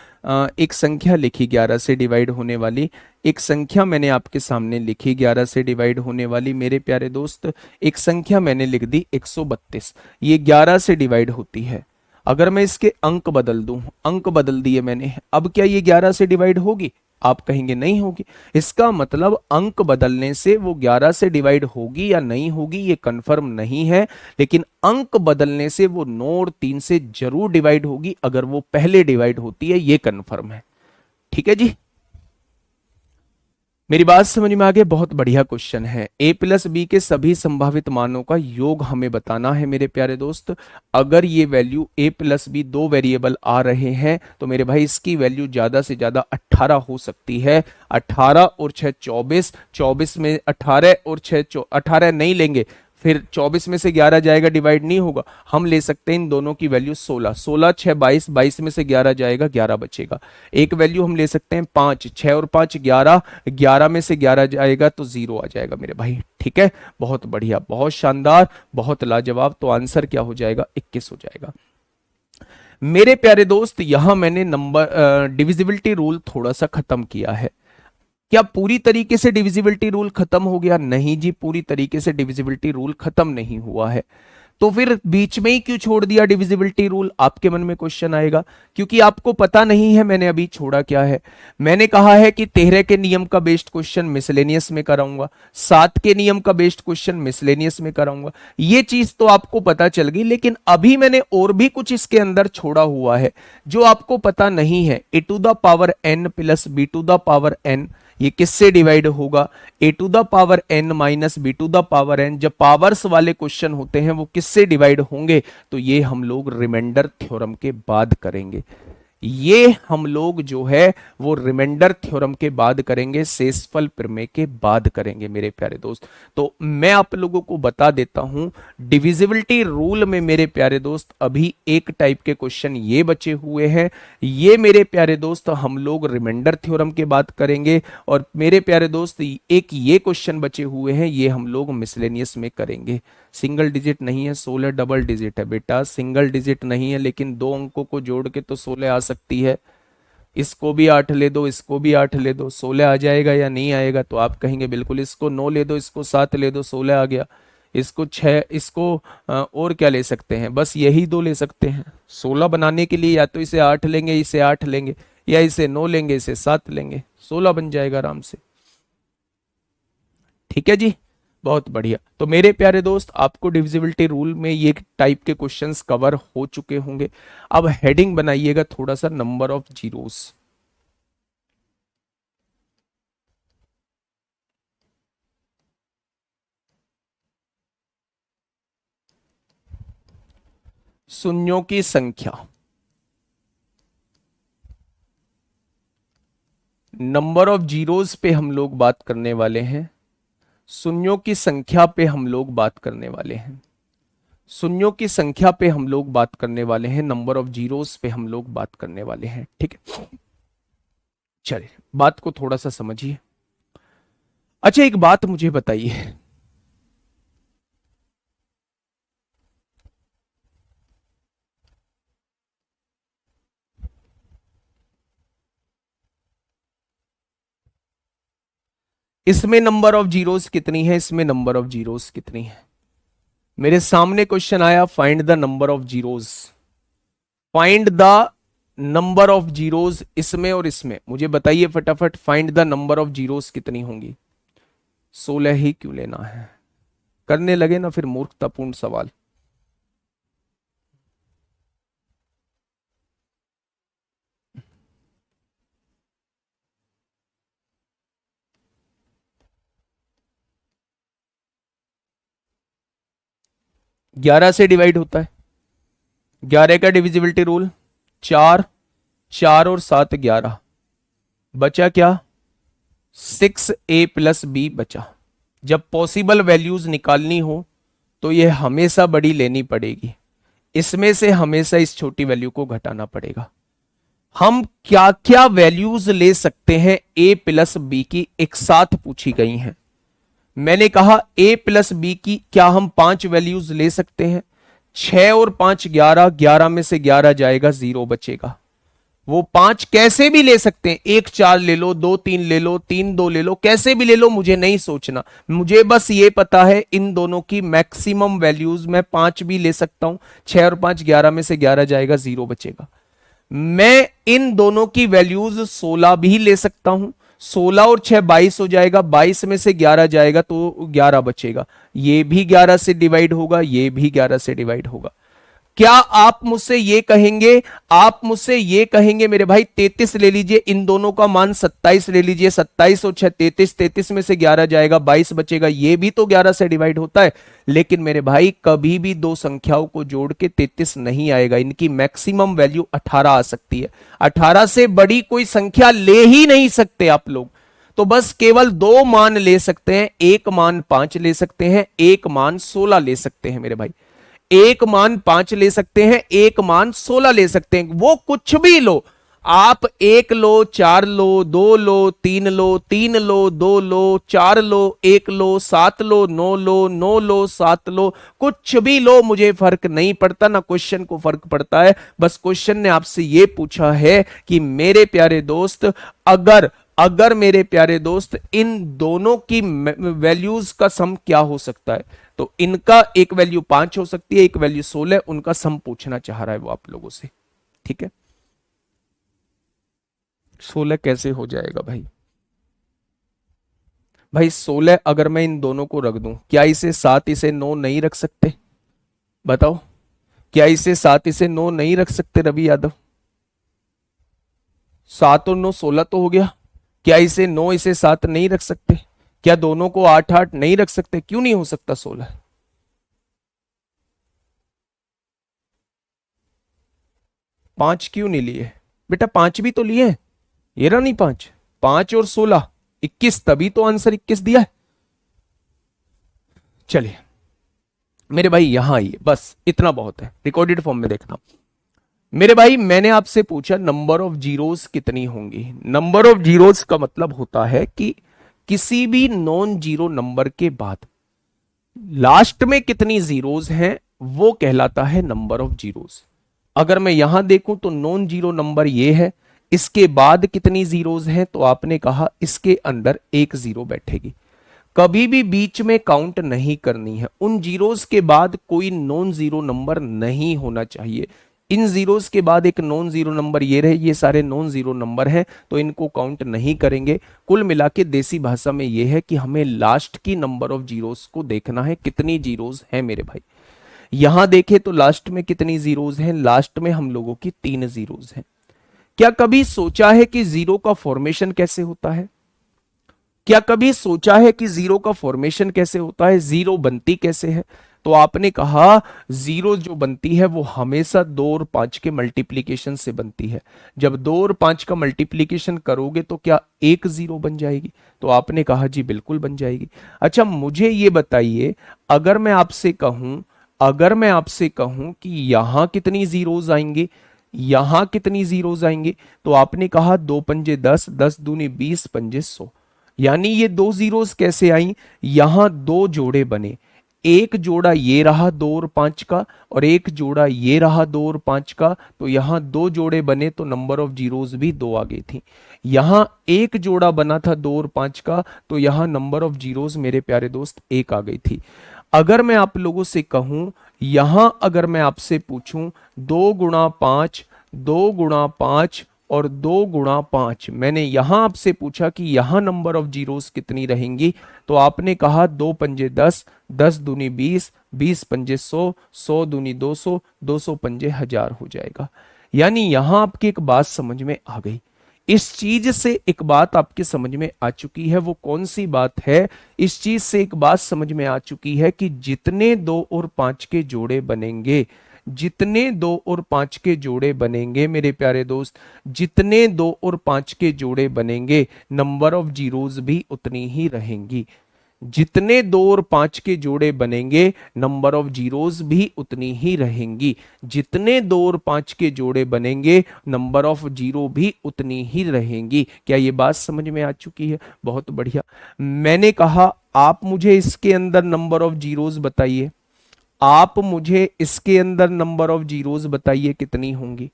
एक संख्या लिखी 11 से डिवाइड होने वाली, एक संख्या मैंने आपके सामने लिखी 11 से डिवाइड होने वाली, मेरे प्यारे दोस्त एक संख्या मैंने लिख दी 132, ये 11 से डिवाइड होती है। अगर मैं इसके अंक बदल दूं, अंक बदल दिए मैंने, अब क्या ये 11 से डिवाइड होगी? आप कहेंगे नहीं होगी। इसका मतलब अंक बदलने से वो 11 से डिवाइड होगी या नहीं होगी ये कंफर्म नहीं है, लेकिन अंक बदलने से वो 9 और 3 से जरूर डिवाइड होगी। अगर वो पहले डिवाइड होती है ये कंफर्म है। ठीक है जी, मेरी बात समझ में आ गई? बहुत बढ़िया क्वेश्चन है। a प्लस बी के सभी संभावित मानों का योग हमें बताना है मेरे प्यारे दोस्त। अगर ये वैल्यू a प्लस बी दो वेरिएबल आ रहे हैं तो मेरे भाई इसकी वैल्यू ज्यादा से ज्यादा 18 हो सकती है। 18 और 6 24, 24 में 18 और 6 18 नहीं लेंगे, फिर 24 में से 11 जाएगा, डिवाइड नहीं होगा। हम ले सकते हैं इन दोनों की वैल्यू 16, 16 6 22, 22 में से 11 जाएगा, 11 बचेगा। एक वैल्यू हम ले सकते हैं 5, 6 और 5 11, 11 में से 11 जाएगा तो 0 आ जाएगा मेरे भाई। ठीक है, बहुत बढ़िया, बहुत शानदार, बहुत लाजवाब। तो आंसर क्या हो जाएगा? 21 हो जाएगा। मेरे प्यारे दोस्त यहां मैंने नंबर डिविजिबिलिटी रूल थोड़ा सा खत्म किया है। क्या पूरी तरीके से डिविजिबिलिटी रूल खत्म हो गया? नहीं जी, पूरी तरीके से डिविजिबिलिटी रूल खत्म नहीं हुआ है। तो फिर बीच में ही क्यों छोड़ दिया डिविजिबिलिटी रूल? आपके मन में क्वेश्चन आएगा, क्योंकि आपको पता नहीं है मैंने अभी छोड़ा क्या है। मैंने कहा है कि 13 के नियम का बेस्ड क्वेश्चन मिसलेनियस में कराऊंगा, 7 के नियम का बेस्ड क्वेश्चन मिसलेनियस में कराऊंगा। ये चीज तो आपको पता चल गई, लेकिन अभी मैंने और भी कुछ इसके अंदर छोड़ा हुआ है जो आपको पता नहीं है। A to the power n plus b to the power n, ये किससे डिवाइड होगा? A to the power n minus b to the power n. जब पावर्स वाले क्वेश्चन होते हैं वो किससे डिवाइड होंगे? तो ये हम लोग रिमाइंडर थ्योरम के बाद करेंगे। ये हम लोग जो है वो रिमाइंडर थ्योरम के बाद करेंगे, शेषफल प्रमेय के बाद करेंगे मेरे प्यारे दोस्त। तो मैं आप लोगों को बता देता हूं, डिविजिबिलिटी रूल में मेरे प्यारे दोस्त अभी एक टाइप के क्वेश्चन ये बचे हुए हैं। ये मेरे प्यारे दोस्त हम लोग रिमाइंडर थ्योरम के बाद करेंगे। और मेरे प्यारे दोस्त एक ये क्वेश्चन बचे हुए हैं, ये हम लोग मिसलेनियस में करेंगे। सिंगल डिजिट नहीं है, 16 डबल डिजिट है बेटा। सिंगल डिजिट नहीं है लेकिन दो अंकों को जोड़ के तो 16 आ सकती है। इसको भी 8 ले दो, इसको भी 8 ले दो, 16 आ जाएगा या नहीं आएगा? तो आप कहेंगे बिल्कुल। इसको 9 ले दो, इसको 7 ले दो, 16 आ गया। इसको 6, इसको और क्या ले सकते हैं? बस यही दो ले सकते हैं 16 बनाने के लिए। या तो इसे 8 लेंगे, इसे 8 लेंगे, या इसे 9 लेंगे, इसे 7 लेंगे, 16 बन जाएगा आराम से। ठीक है जी, बहुत बढ़िया। तो मेरे प्यारे दोस्त आपको डिविजिबिलिटी रूल में ये टाइप के क्वेश्चंस कवर हो चुके होंगे। अब हेडिंग बनाइएगा थोड़ा सा, नंबर ऑफ जीरोस। शून्यों की संख्या, नंबर ऑफ जीरोस पे हम लोग बात करने वाले हैं। शून्यों की संख्या पे हम लोग बात करने वाले हैं। शून्यों की संख्या पे हम लोग बात करने वाले हैं, नंबर ऑफ जीरोस पे हम लोग बात करने वाले हैं। ठीक है, चलिए बात को थोड़ा सा समझिए। अच्छा एक बात मुझे बताइए, इसमें नंबर ऑफ जीरोस कितनी है? इसमें नंबर ऑफ जीरोस कितनी है? मेरे सामने क्वेश्चन आया, find the number of zeros. Find the number of zeros इसमें और इसमें, मुझे बताइए फटाफट, find the number of zeros कितनी होंगी। 16 ही क्यों लेना है, करने लगे ना फिर मूर्खतापूर्ण सवाल। ग्यारह से डिवाइड होता है, 11 का डिविजिबिलिटी रूल, 4, 4 और 7 11, बचा क्या, 6a+b बचा। जब पॉसिबल वैल्यूज निकालनी हो तो ये हमेशा बड़ी लेनी पड़ेगी, इसमें से हमेशा इस छोटी वैल्यू को घटाना पड़ेगा। हम क्या क्या वैल्यूज ले सकते हैं a+b की, एक साथ पूछी गई हैं। मैंने कहा a+b की क्या हम 5 वैल्यूज ले सकते हैं, 6 और 5 11, 11 में से 11 जाएगा, 0 बचेगा। वो 5 कैसे भी ले सकते हैं, 1 4 ले लो, 2 3 ले लो, 3 2 ले लो, कैसे भी ले लो, मुझे नहीं सोचना, मुझे बस ये पता है इन दोनों की मैक्सिमम वैल्यूज मैं 5 भी ले सकता हूं, 6 और 5 11 में से 11 जाएगा, 0 बचेगा। मैं इन दोनों की वैल्यूज 16 भी ले सकता हूं, 16 और 6 22 हो जाएगा, 22 में से 11 जाएगा तो 11 बचेगा, ये भी 11 से डिवाइड होगा, ये भी 11 से डिवाइड होगा। क्या आप मुझसे ये कहेंगे, आप मुझसे ये कहेंगे मेरे भाई 33 ले लीजिए, इन दोनों का मान 27 ले लीजिए, 27 और 6 33, 33 में से 11 जाएगा, 22 बचेगा, ये भी तो 11 से डिवाइड होता है। लेकिन मेरे भाई कभी भी दो संख्याओं को जोड़ के 33 नहीं आएगा, इनकी मैक्सिमम वैल्यू 18 आ सकती है, 18 से बड़ी कोई संख्या ले ही नहीं सकते आप लोग। तो बस केवल दो मान ले सकते हैं, एक मान 5 ले सकते हैं, एक मान 16 ले सकते हैं मेरे भाई, एक मान 5 ले सकते हैं, एक मान 16 ले सकते हैं, वो कुछ भी लो आप, 1 लो, 4 लो, 2 लो, 3 लो, 3 लो, 2 लो, 4 लो, 1 लो, 7 लो, 9 लो, 9 लो, 7 लो, कुछ भी लो, मुझे फर्क नहीं पड़ता, ना क्वेश्चन को फर्क पड़ता है। बस क्वेश्चन ने आपसे यह पूछा है कि मेरे प्यारे दोस्त, अगर अगर मेरे प्यारे दोस्त इन दोनों की वैल्यूज का सम क्या हो सकता है, तो इनका एक वैल्यू 5 हो सकती है, एक वैल्यू 16, उनका सम पूछना चाह रहा है वो आप लोगों से। ठीक है, 16 कैसे हो जाएगा भाई, भाई 16 अगर मैं इन दोनों को रख दूं, क्या इसे 7 इसे 9 नहीं रख सकते, बताओ, क्या इसे 7 इसे 9 नहीं रख सकते रवि यादव, 7 और 9 16 तो हो गया, क्या इसे 9 इसे 7 नहीं रख सकते, क्या दोनों को 8 8 नहीं रख सकते, क्यों नहीं हो सकता 16, 5 क्यों नहीं लिए बेटा, 5 भी तो लिए, ये रहा नहीं 5, 5 और 16 21, तभी तो आंसर 21 दिया है। चलिए मेरे भाई यहां आइए, बस इतना बहुत है, रिकॉर्डेड फॉर्म में देखना। मेरे भाई मैंने आपसे पूछा नंबर ऑफ जीरोस कितनी होंगी, नंबर ऑफ जीरोस का मतलब होता है कि किसी भी नॉन जीरो नंबर के बाद लास्ट में कितनी जीरोस हैं, वो कहलाता है नंबर ऑफ जीरोस। अगर मैं यहां देखूं तो नॉन जीरो नंबर ये है, इसके बाद कितनी जीरोस हैं, तो आपने कहा इसके अंदर एक जीरो बैठेगी। कभी भी बीच में काउंट नहीं करनी है, उन जीरोस के बाद कोई नॉन जीरो नंबर नहीं होना चाहिए। इन जीरोस के बाद एक नॉन जीरो नंबर ये रहे, ये सारे नॉन जीरो नंबर हैं, तो इनको काउंट नहीं करेंगे। कुल मिला के देसी भाषा में ये है कि हमें लास्ट की नंबर ऑफ जीरोस को देखना है, कितनी जीरोस हैं मेरे भाई। यहां देखें तो लास्ट में कितनी जीरोस हैं, लास्ट में हम लोगों की 3 जीरोस हैं। क्या कभी सोचा है कि जीरो का फॉर्मेशन कैसे होता है, क्या कभी सोचा है कि जीरो का फॉर्मेशन कैसे होता है, जीरो बनती कैसे है, तो आपने कहा जीरो जो बनती है वो हमेशा 2 और 5 के मल्टीप्लीकेशन से बनती है। जब 2 और 5 का मल्टीप्लीकेशन करोगे तो क्या एक जीरो बन जाएगी, तो आपने कहा जी बिल्कुल बन जाएगी। अच्छा मुझे ये बताइए, अगर मैं आपसे कहूं, अगर मैं आपसे कहूं कि यहां कितनी जीरोज आएंगी, यहां कितनी जीरोज आएंगी, तो आपने कहा 2 पंजे 10, 10 दूनी 20, पंजे 100, यानी ये 2 जीरोस कैसे आई, यहां 2 जोड़े बने, एक जोड़ा ये रहा 2 और 5 का, और एक जोड़ा ये रहा 2 और 5 का, तो यहां 2 जोड़े बने तो नंबर ऑफ जीरोस भी 2 आ गई थी। यहां एक जोड़ा बना था 2 और 5 का, तो यहां नंबर ऑफ जीरोस मेरे प्यारे दोस्त 1 आ गई थी। अगर मैं आप लोगों से कहूं, यहां अगर मैं आपसे पूछूं 2 गुणा 5 2 गुणा 5 और 2 गुणा 5। मैंने यहां आपसे पूछा कि यहां नंबर ऑफ जीरोस कितनी रहेंगी, तो आपने कहा 2 पंजे 10, 10 दूनी 20, 20 पंजे 100, 100 दूनी 200, 200 पंजे 1000 हो जाएगा। यानी यहां आपकी एक बात समझ में आ गई। इस चीज से एक बात आपके समझ में आ चुकी है, वो कौन सी बात है? इस चीज से एक बात समझ में आ चुकी है कि जितने 2 और 5 के जोड़े बनेंगे, जितने 2 और 5 के जोड़े बनेंगे मेरे प्यारे दोस्त, जितने 2 और 5 के जोड़े बनेंगे, नंबर ऑफ जीरोस भी उतनी ही रहेंगी। जितने 2 और 5 के जोड़े बनेंगे, नंबर ऑफ जीरोस भी उतनी ही रहेंगी। जितने 2 और 5 के जोड़े बनेंगे, नंबर ऑफ जीरो भी उतनी ही रहेंगी। क्या ये बात समझ में आ चुकी है? बहुत बढ़िया। मैंने कहा आप मुझे इसके अंदर नंबर ऑफ जीरोस बताइए, आप मुझे इसके अंदर नंबर ऑफ जीरोस बताइए कितनी होंगी।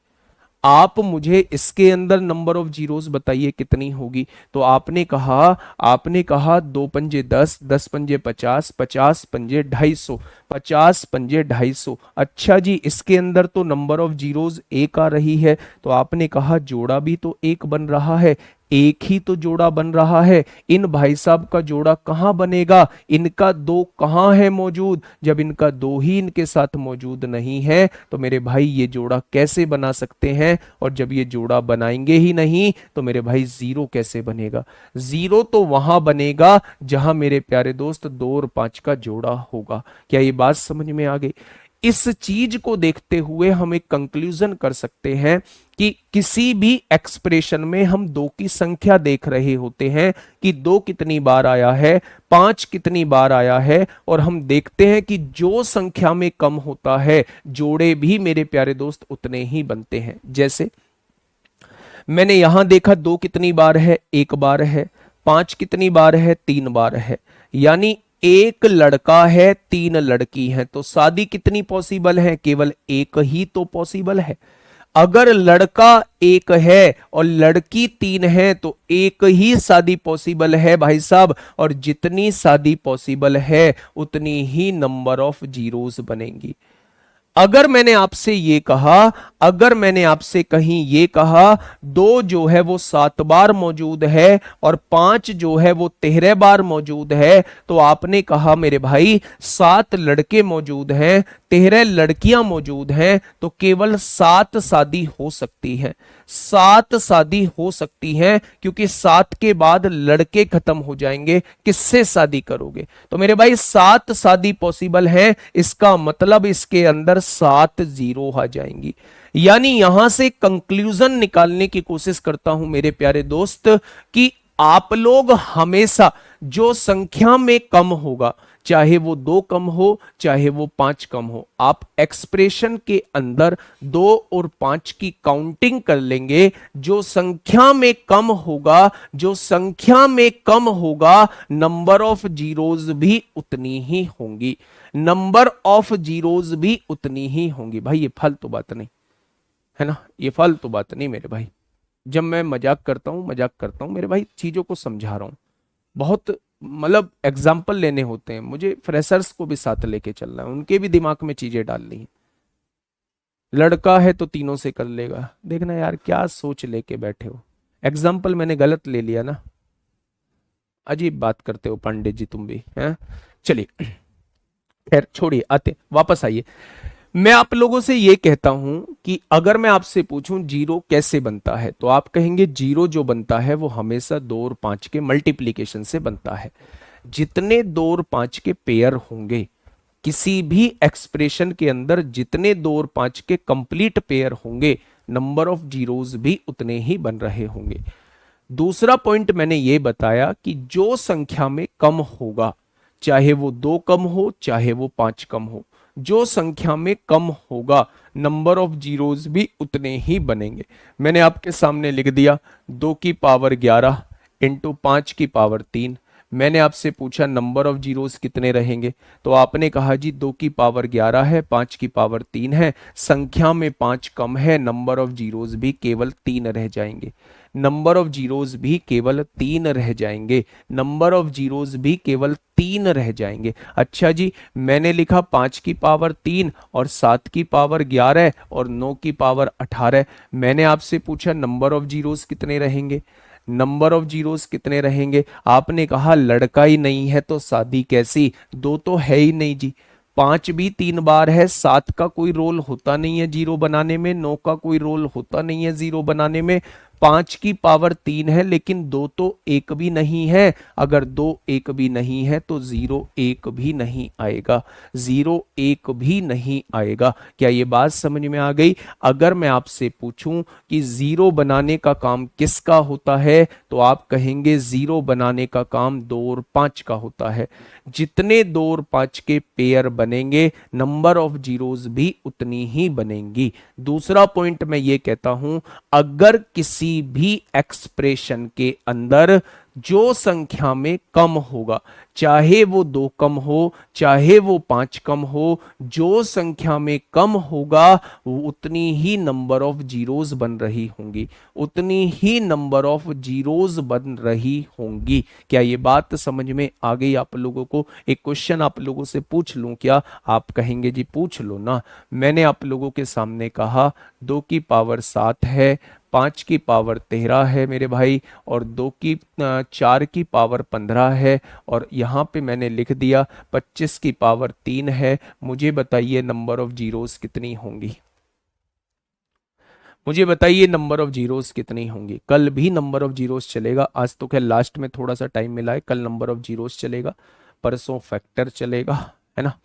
आप मुझे इसके अंदर नंबर ऑफ जीरोस बताइए कितनी होगी। तो आपने कहा 2 पंजे 10, 10 पंजे 50, 50 पंजे 250, 50 पंजे 250। अच्छा जी, इसके अंदर तो नंबर ऑफ जीरोस एक आ रही है, तो आपने कहा जोड़ा भी तो एक बन रहा है। एक ही तो जोड़ा बन रहा है, इन भाई साहब का जोड़ा कहां बनेगा? इनका दो कहां है मौजूद? जब इनका दो ही इनके साथ मौजूद नहीं है, तो मेरे भाई ये जोड़ा कैसे बना सकते हैं? और जब ये जोड़ा बनाएंगे ही नहीं, तो मेरे भाई जीरो कैसे बनेगा? जीरो तो वहां बनेगा जहां मेरे प्यारे दोस्त 2 और 5 का जोड़ा होगा। क्या ये बात समझ में आ गई? इस चीज को देखते हुए हम एक कंक्लूजन कर सकते हैं कि किसी भी एक्सप्रेशन में हम दो की संख्या देख रहे होते हैं कि दो कितनी बार आया है, 5 कितनी बार आया है, और हम देखते हैं कि जो संख्या में कम होता है, जोड़े भी मेरे प्यारे दोस्त उतने ही बनते हैं। जैसे मैंने यहां देखा 2 कितनी बार है, 1 बार है। 5 कितनी बार है, 3 बार है। यानी एक लड़का है, 3 लड़की हैं, तो शादी कितनी पॉसिबल है? केवल एक ही तो पॉसिबल है। अगर लड़का एक है और लड़की 3 है, तो एक ही शादी पॉसिबल है भाई साहब, और जितनी शादी पॉसिबल है उतनी ही नंबर ऑफ जीरोस बनेंगी। अगर मैंने आपसे ये कहा, अगर मैंने आपसे कहीं ये कहा, 2 जो है वो 7 बार मौजूद है और 5 जो है वो 13 बार मौजूद है, तो आपने कहा मेरे भाई 7 लड़के मौजूद हैं, 13 लड़कियां मौजूद हैं, तो केवल 7 शादी हो सकती है। 7 शादी हो सकती है, क्योंकि 7 के बाद लड़के खत्म हो जाएंगे, किससे शादी करोगे? तो मेरे भाई 7 शादी पॉसिबल है, इसका मतलब इसके अंदर 7 जीरो आ जाएंगी। यानी यहां से कंक्लूजन निकालने की कोशिश करता हूं मेरे प्यारे दोस्त कि आप लोग हमेशा जो संख्या में कम होगा, चाहे वो 2 कम हो, चाहे वो 5 कम हो, आप एक्सप्रेशन के अंदर 2 और 5 की काउंटिंग कर लेंगे। जो संख्या में कम होगा, जो संख्या में कम होगा, नंबर ऑफ जीरोस भी उतनी ही होंगी, नंबर ऑफ जीरोस भी उतनी ही होंगी। भाई ये फालतू बात नहीं है ना, ये फालतू बात नहीं मेरे भाई। जब मैं मजाक करता हूं, मजाक करता हूं मेरे भाई, चीजों को समझा रहा हूं। बहुत मतलब एग्जाम्पल लेने होते हैं, मुझे फ्रेशर्स को भी साथ लेके चलना है, उनके भी दिमाग में चीजें डालनी है। लड़का है तो तीनों से कर लेगा, देखना यार क्या सोच लेके बैठे हो। एग्जाम्पल मैंने गलत ले लिया ना, अजीब बात करते हो पांडे जी तुम भी हैं। चलिए खैर छोड़िए, आते वापस आइए। मैं आप लोगों से ये कहता हूं कि अगर मैं आपसे पूछूं जीरो कैसे बनता है, तो आप कहेंगे जीरो जो बनता है वो हमेशा 2 और 5 के मल्टीप्लीकेशन से बनता है। जितने 2 और 5 के पेयर होंगे, किसी भी एक्सप्रेशन के अंदर जितने 2 और 5 के कंप्लीट पेयर होंगे, नंबर ऑफ जीरोस भी उतने ही बन रहे होंगे। दूसरा पॉइंट मैंने ये बताया कि जो संख्या में कम होगा, चाहे वो 2 कम हो, चाहे वो 5 कम हो, जो संख्या में कम होगा, नंबर ऑफ जीरोस भी उतने ही बनेंगे। मैंने आपके सामने लिख दिया 2 की पावर 11 इंटू 5 की पावर 3। मैंने आपसे पूछा नंबर ऑफ जीरोस कितने रहेंगे, तो आपने कहा जी 2 की पावर 11 है, 5 की पावर 3 है, संख्या में 5 कम है, नंबर ऑफ जीरोस भी केवल 3 रह जाएंगे। नंबर ऑफ जीरोस भी केवल 3 रह जाएंगे। नंबर ऑफ जीरोस भी केवल 3 रह जाएंगे। अच्छा जी, मैंने लिखा 5 की पावर 3 और 7 की पावर 11 और 9 की पावर 18। मैंने आपसे पूछा नंबर ऑफ जीरोस कितने रहेंगे, नंबर ऑफ जीरोस कितने रहेंगे। आपने कहा लड़का ही नहीं है तो शादी कैसी, दो तो है ही नहीं जी। 5 भी 3 बार है, 7 का कोई रोल होता नहीं है जीरो बनाने में, 9 का कोई रोल होता नहीं है जीरो बनाने में। 5 की पावर 3 है लेकिन दो तो एक भी नहीं है, अगर दो एक भी नहीं है तो जीरो एक भी नहीं आएगा, जीरो एक भी नहीं आएगा। क्या ये बात समझ में आ गई? अगर मैं आपसे पूछूं कि जीरो बनाने का काम किसका होता है, तो आप कहेंगे जीरो बनाने का काम 2 और 5 का होता है। जितने 2 और 5 के पेयर बनेंगे, नंबर ऑफ जीरोस भी उतनी ही बनेंगी। दूसरा पॉइंट मैं ये कहता हूं, अगर किसी भी एक्सप्रेशन के अंदर जो संख्या में कम होगा, चाहे वो 2 कम हो चाहे वो 5 कम हो, जो संख्या में कम होगा वो उतनी ही नंबर ऑफ जीरोस बन रही होंगी, उतनी ही नंबर ऑफ जीरोस बन रही होंगी। क्या ये बात समझ में आ गई आप लोगों को? एक क्वेश्चन आप लोगों से पूछ लूं क्या? आप कहेंगे जी पूछ लो ना। मैंने आप लोगों के सामने कहा 2 की पावर 7 है, 5 की पावर 13 है मेरे भाई, और 4 की पावर 15 है, और यहाँ पे मैंने लिख दिया 25 की पावर 3 है। मुझे बताइए नंबर ऑफ जीरोस कितनी होंगी? मुझे बताइए नंबर ऑफ जीरोस कितनी होंगी? कल भी नंबर ऑफ जीरोस चलेगा, आज तो खैर लास्ट में थोड़ा सा टाइम मिला है, कल नंबर ऑफ जीरोस चलेगा, परसों फैक्टर चलेगा, है ना।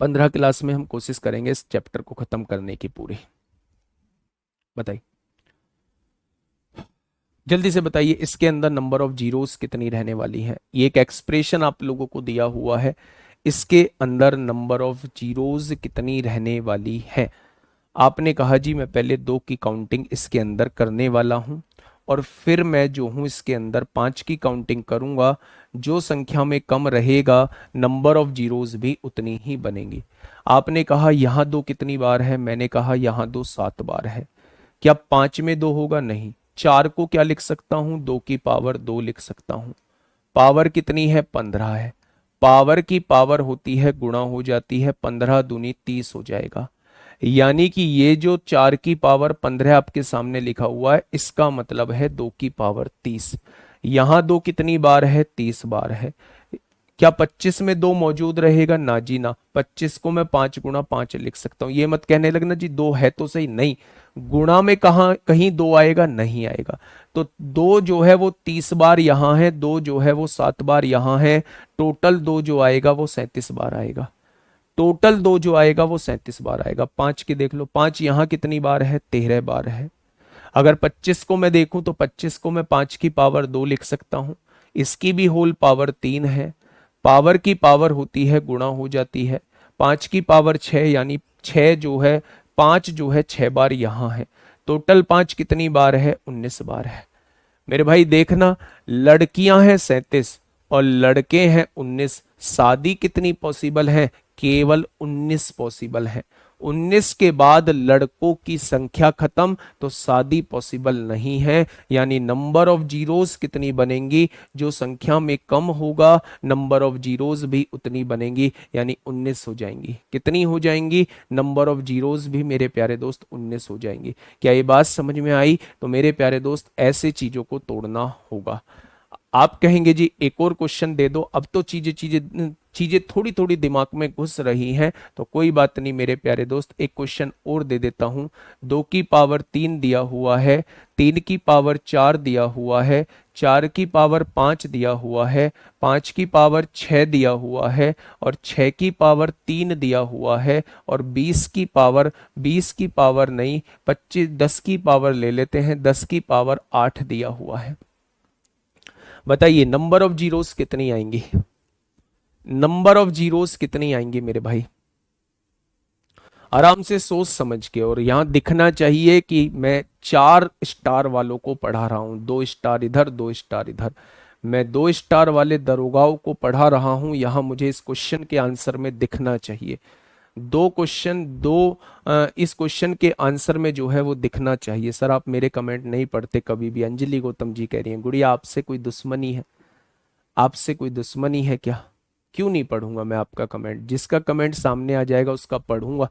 15 क्लास में हम कोशिश करेंगे इस चैप्टर को खत्म करने की पूरी। बताइए जल्दी से बताइए, इसके अंदर नंबर ऑफ जीरोस कितनी रहने वाली है? ये एक एक्सप्रेशन आप लोगों को दिया हुआ है, इसके अंदर नंबर ऑफ जीरोस कितनी रहने वाली है? आपने कहा जी मैं पहले 2 की काउंटिंग इसके अंदर करने वाला हूं, और फिर मैं जो हूं इसके अंदर 5 की काउंटिंग करूंगा। जो संख्या में कम रहेगा, नंबर ऑफ जीरोस भी उतनी ही बनेंगी। आपने कहा यहां 2 कितनी बार है? मैंने कहा यहां 2 7 बार है। क्या 5 में 2 होगा? नहीं। 4 को क्या लिख सकता हूं? 2 की पावर 2 लिख सकता हूं। पावर कितनी है? 15 है। पावर की पावर होती है गुणा हो जाती है, 15 दूनी 30 हो जाएगा। यानी कि ये जो 4 की पावर 15 आपके सामने लिखा हुआ है, इसका मतलब है 2 की पावर 30। यहां 2 कितनी बार है? 30 बार है। क्या 25 में 2 मौजूद रहेगा? ना जी ना। 25 को मैं 5 गुणा 5 लिख सकता हूं। ये मत कहने लगना जी 2 है तो सही, नहीं। गुणा में कहा कहीं 2 आएगा? नहीं आएगा। तो 2 जो है वो 30 बार यहां है, 2 जो है वो 7 बार यहां है। टोटल 2 जो आएगा वो 37 बार आएगा। टोटल 2 जो आएगा वो 37 बार आएगा। 5 की देख लो, 5 यहां कितनी बार है? 13 बार है। अगर 25 को मैं देखूं तो 25 को मैं 5 की पावर 2 लिख सकता हूं, इसकी भी होल पावर 3 है। पावर की पावर होती है गुणा हो जाती है। 5 की पावर 6, यानी 6 जो है 5 जो है 6 बार यहां है। टोटल 5 कितनी बार है? 19 बार है। मेरे भाई देखना, लड़कियां हैं 37 और लड़के हैं 19। शादी कितनी पॉसिबल है? केवल 19 पॉसिबल है। 19 के बाद लड़कों की संख्या खत्म, तो शादी पॉसिबल नहीं है। यानी नंबर ऑफ जीरोस कितनी बनेंगी? जो संख्या में कम होगा, नंबर ऑफ जीरोस भी उतनी बनेंगी, यानी 19 हो जाएंगी। कितनी हो जाएंगी? नंबर ऑफ जीरोस भी मेरे प्यारे दोस्त 19 हो जाएंगी। क्या ये बात समझ में आई? तो मेरे प्यारे दोस्त ऐसे चीजों को तोड़ना होगा। आप कहेंगे जी एक और क्वेश्चन दे दो, अब तो चीजें चीजें चीजें थोड़ी थोड़ी दिमाग में घुस रही हैं, तो कोई बात नहीं मेरे प्यारे दोस्त, एक क्वेश्चन और दे देता हूं। 2 की पावर 3 दिया हुआ है, 3 की पावर 4 दिया हुआ है, 4 की पावर 5 दिया हुआ है, 5 की पावर 6 दिया हुआ है, और 6 की पावर 3 दिया हुआ है, और 20 की पावर नहीं, 25 10 की पावर ले लेते हैं, 10 की पावर 8 दिया हुआ है। बताइए नंबर ऑफ जीरोस कितनी आएंगी? नंबर ऑफ जीरोस कितनी आएंगी मेरे भाई? आराम से सोच समझ के, और यहां दिखना चाहिए कि मैं 4 स्टार वालों को पढ़ा रहा हूं, 2 स्टार इधर 2 स्टार इधर। मैं 2 स्टार वाले दरोगाओं को पढ़ा रहा हूं, यहां मुझे इस क्वेश्चन के आंसर में दिखना चाहिए। दो क्वेश्चन दो इस क्वेश्चन के आंसर में जो है वो दिखना चाहिए। सर आप मेरे कमेंट नहीं पढ़ते कभी भी। अंजलि गौतम जी कह रही हैं गुड़िया आपसे कोई दुश्मनी है, आपसे कोई दुश्मनी है क्या? क्यों नहीं पढ़ूंगा मैं आपका कमेंट? जिसका कमेंट सामने आ जाएगा उसका पढ़ूंगा,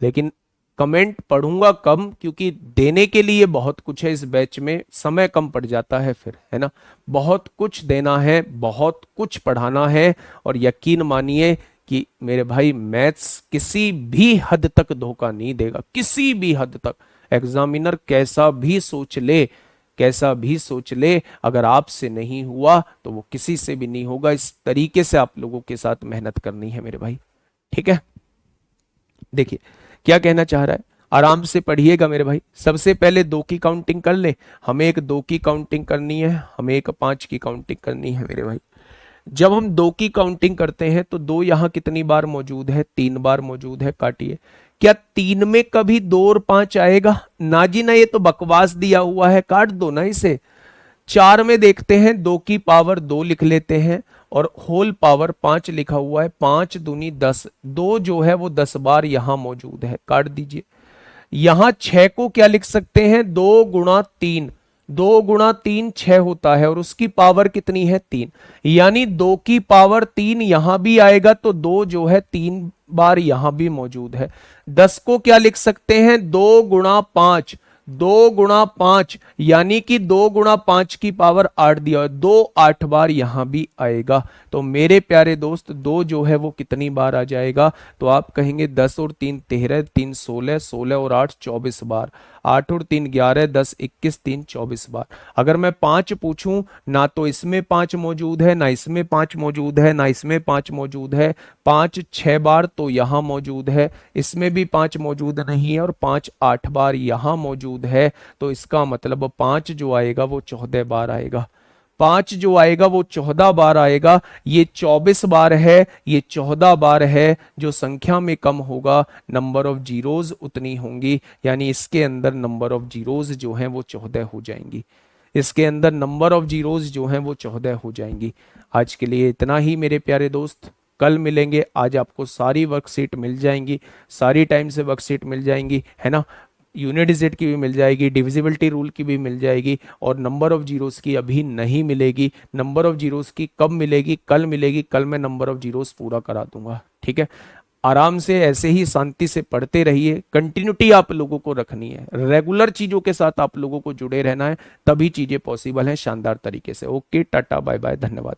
लेकिन कमेंट पढ़ूंगा कम, क्योंकि देने के लिए बहुत कुछ है इस बैच में, समय कम पड़ जाता है फिर, है ना। बहुत कुछ देना है, बहुत कुछ पढ़ाना है, और यकीन मानिए कि मेरे भाई मैथ्स किसी भी हद तक धोखा नहीं देगा, किसी भी हद तक। एग्जामिनर कैसा भी सोच ले, कैसा भी सोच ले, अगर आपसे नहीं हुआ तो वो किसी से भी नहीं होगा। इस तरीके से आप लोगों के साथ मेहनत करनी है मेरे भाई, ठीक है। देखिए क्या कहना चाह रहा है, आराम से पढ़िएगा मेरे भाई। सबसे पहले 2 की काउंटिंग कर ले, हमें एक 2 की काउंटिंग करनी है, हमें एक 5 की काउंटिंग करनी है मेरे भाई। जब हम 2 की काउंटिंग करते हैं तो 2 यहां कितनी बार मौजूद है? 3 बार मौजूद है। काटिए। क्या 3 में कभी 2 और 5 आएगा? ना जी ना, ये तो बकवास दिया हुआ है, काट दो ना इसे। 4 में देखते हैं, 2 की पावर 2 लिख लेते हैं, और होल पावर 5 लिखा हुआ है, 5 दूनी 10, 2 जो है वो 10 बार यहां मौजूद है, काट दीजिए। यहां 6 को क्या लिख सकते हैं? 2 गुणा 3, 2 गुणा 3 6 होता है, और उसकी पावर कितनी है? 3, यानी 2 की पावर 3 यहां भी आएगा, तो 2 जो है 3 बार यहां भी मौजूद है। 10 को क्या लिख सकते हैं? 2 गुणा 5, 2 गुणा 5, यानी कि 2 गुणा 5 की पावर 8 दिया है, 2 8 बार यहां भी आएगा। तो मेरे प्यारे दोस्त 2 जो है वो कितनी बार आ जाएगा? तो आप कहेंगे 10 और 3 13, 3 16, 16 और 8 24 बार, 8 और 3 11, 10 21, 3 24 बार। अगर मैं 5 पूछूं, ना तो इसमें 5 मौजूद है, ना इसमें 5 मौजूद है, ना इसमें 5 मौजूद है। 5 6 बार तो यहां मौजूद है, इसमें भी 5 मौजूद नहीं है, और 5 8 बार यहां मौजूद है। तो इसका मतलब 5 जो आएगा वो 14 बार आएगा। 5 जो आएगा वो 14 बार आएगा। ये 24 बार है, ये 14 बार है। जो संख्या में कम होगा, नंबर ऑफ जीरोज उतनी होंगी, यानी इसके अंदर नंबर ऑफ जीरोज जो हैं वो 14 हो जाएंगी। इसके अंदर नंबर ऑफ जीरोज जो हैं वो 14 हो जाएंगी। आज के लिए इतना ही मेरे प्यारे दोस्त, कल मिलेंगे। आज आपको सारी वर्कशीट मिल जाएंगी, सारी टाइम से वर्कशीट मिल जाएंगी, है ना। यूनिट डिजिट की भी मिल जाएगी, डिविजिबिलिटी रूल की भी मिल जाएगी, और नंबर ऑफ जीरोस की अभी नहीं मिलेगी। नंबर ऑफ जीरोस की कब मिलेगी? कल मिलेगी। कल मैं नंबर ऑफ जीरोस पूरा करा दूंगा, ठीक है। आराम से ऐसे ही शांति से पढ़ते रहिए। कंटिन्यूटी आप लोगों को रखनी है, रेगुलर चीजों के साथ आप लोगों को जुड़े रहना है, तभी चीजें पॉसिबल हैं शानदार तरीके से। ओके, टाटा बाय बाय, धन्यवाद।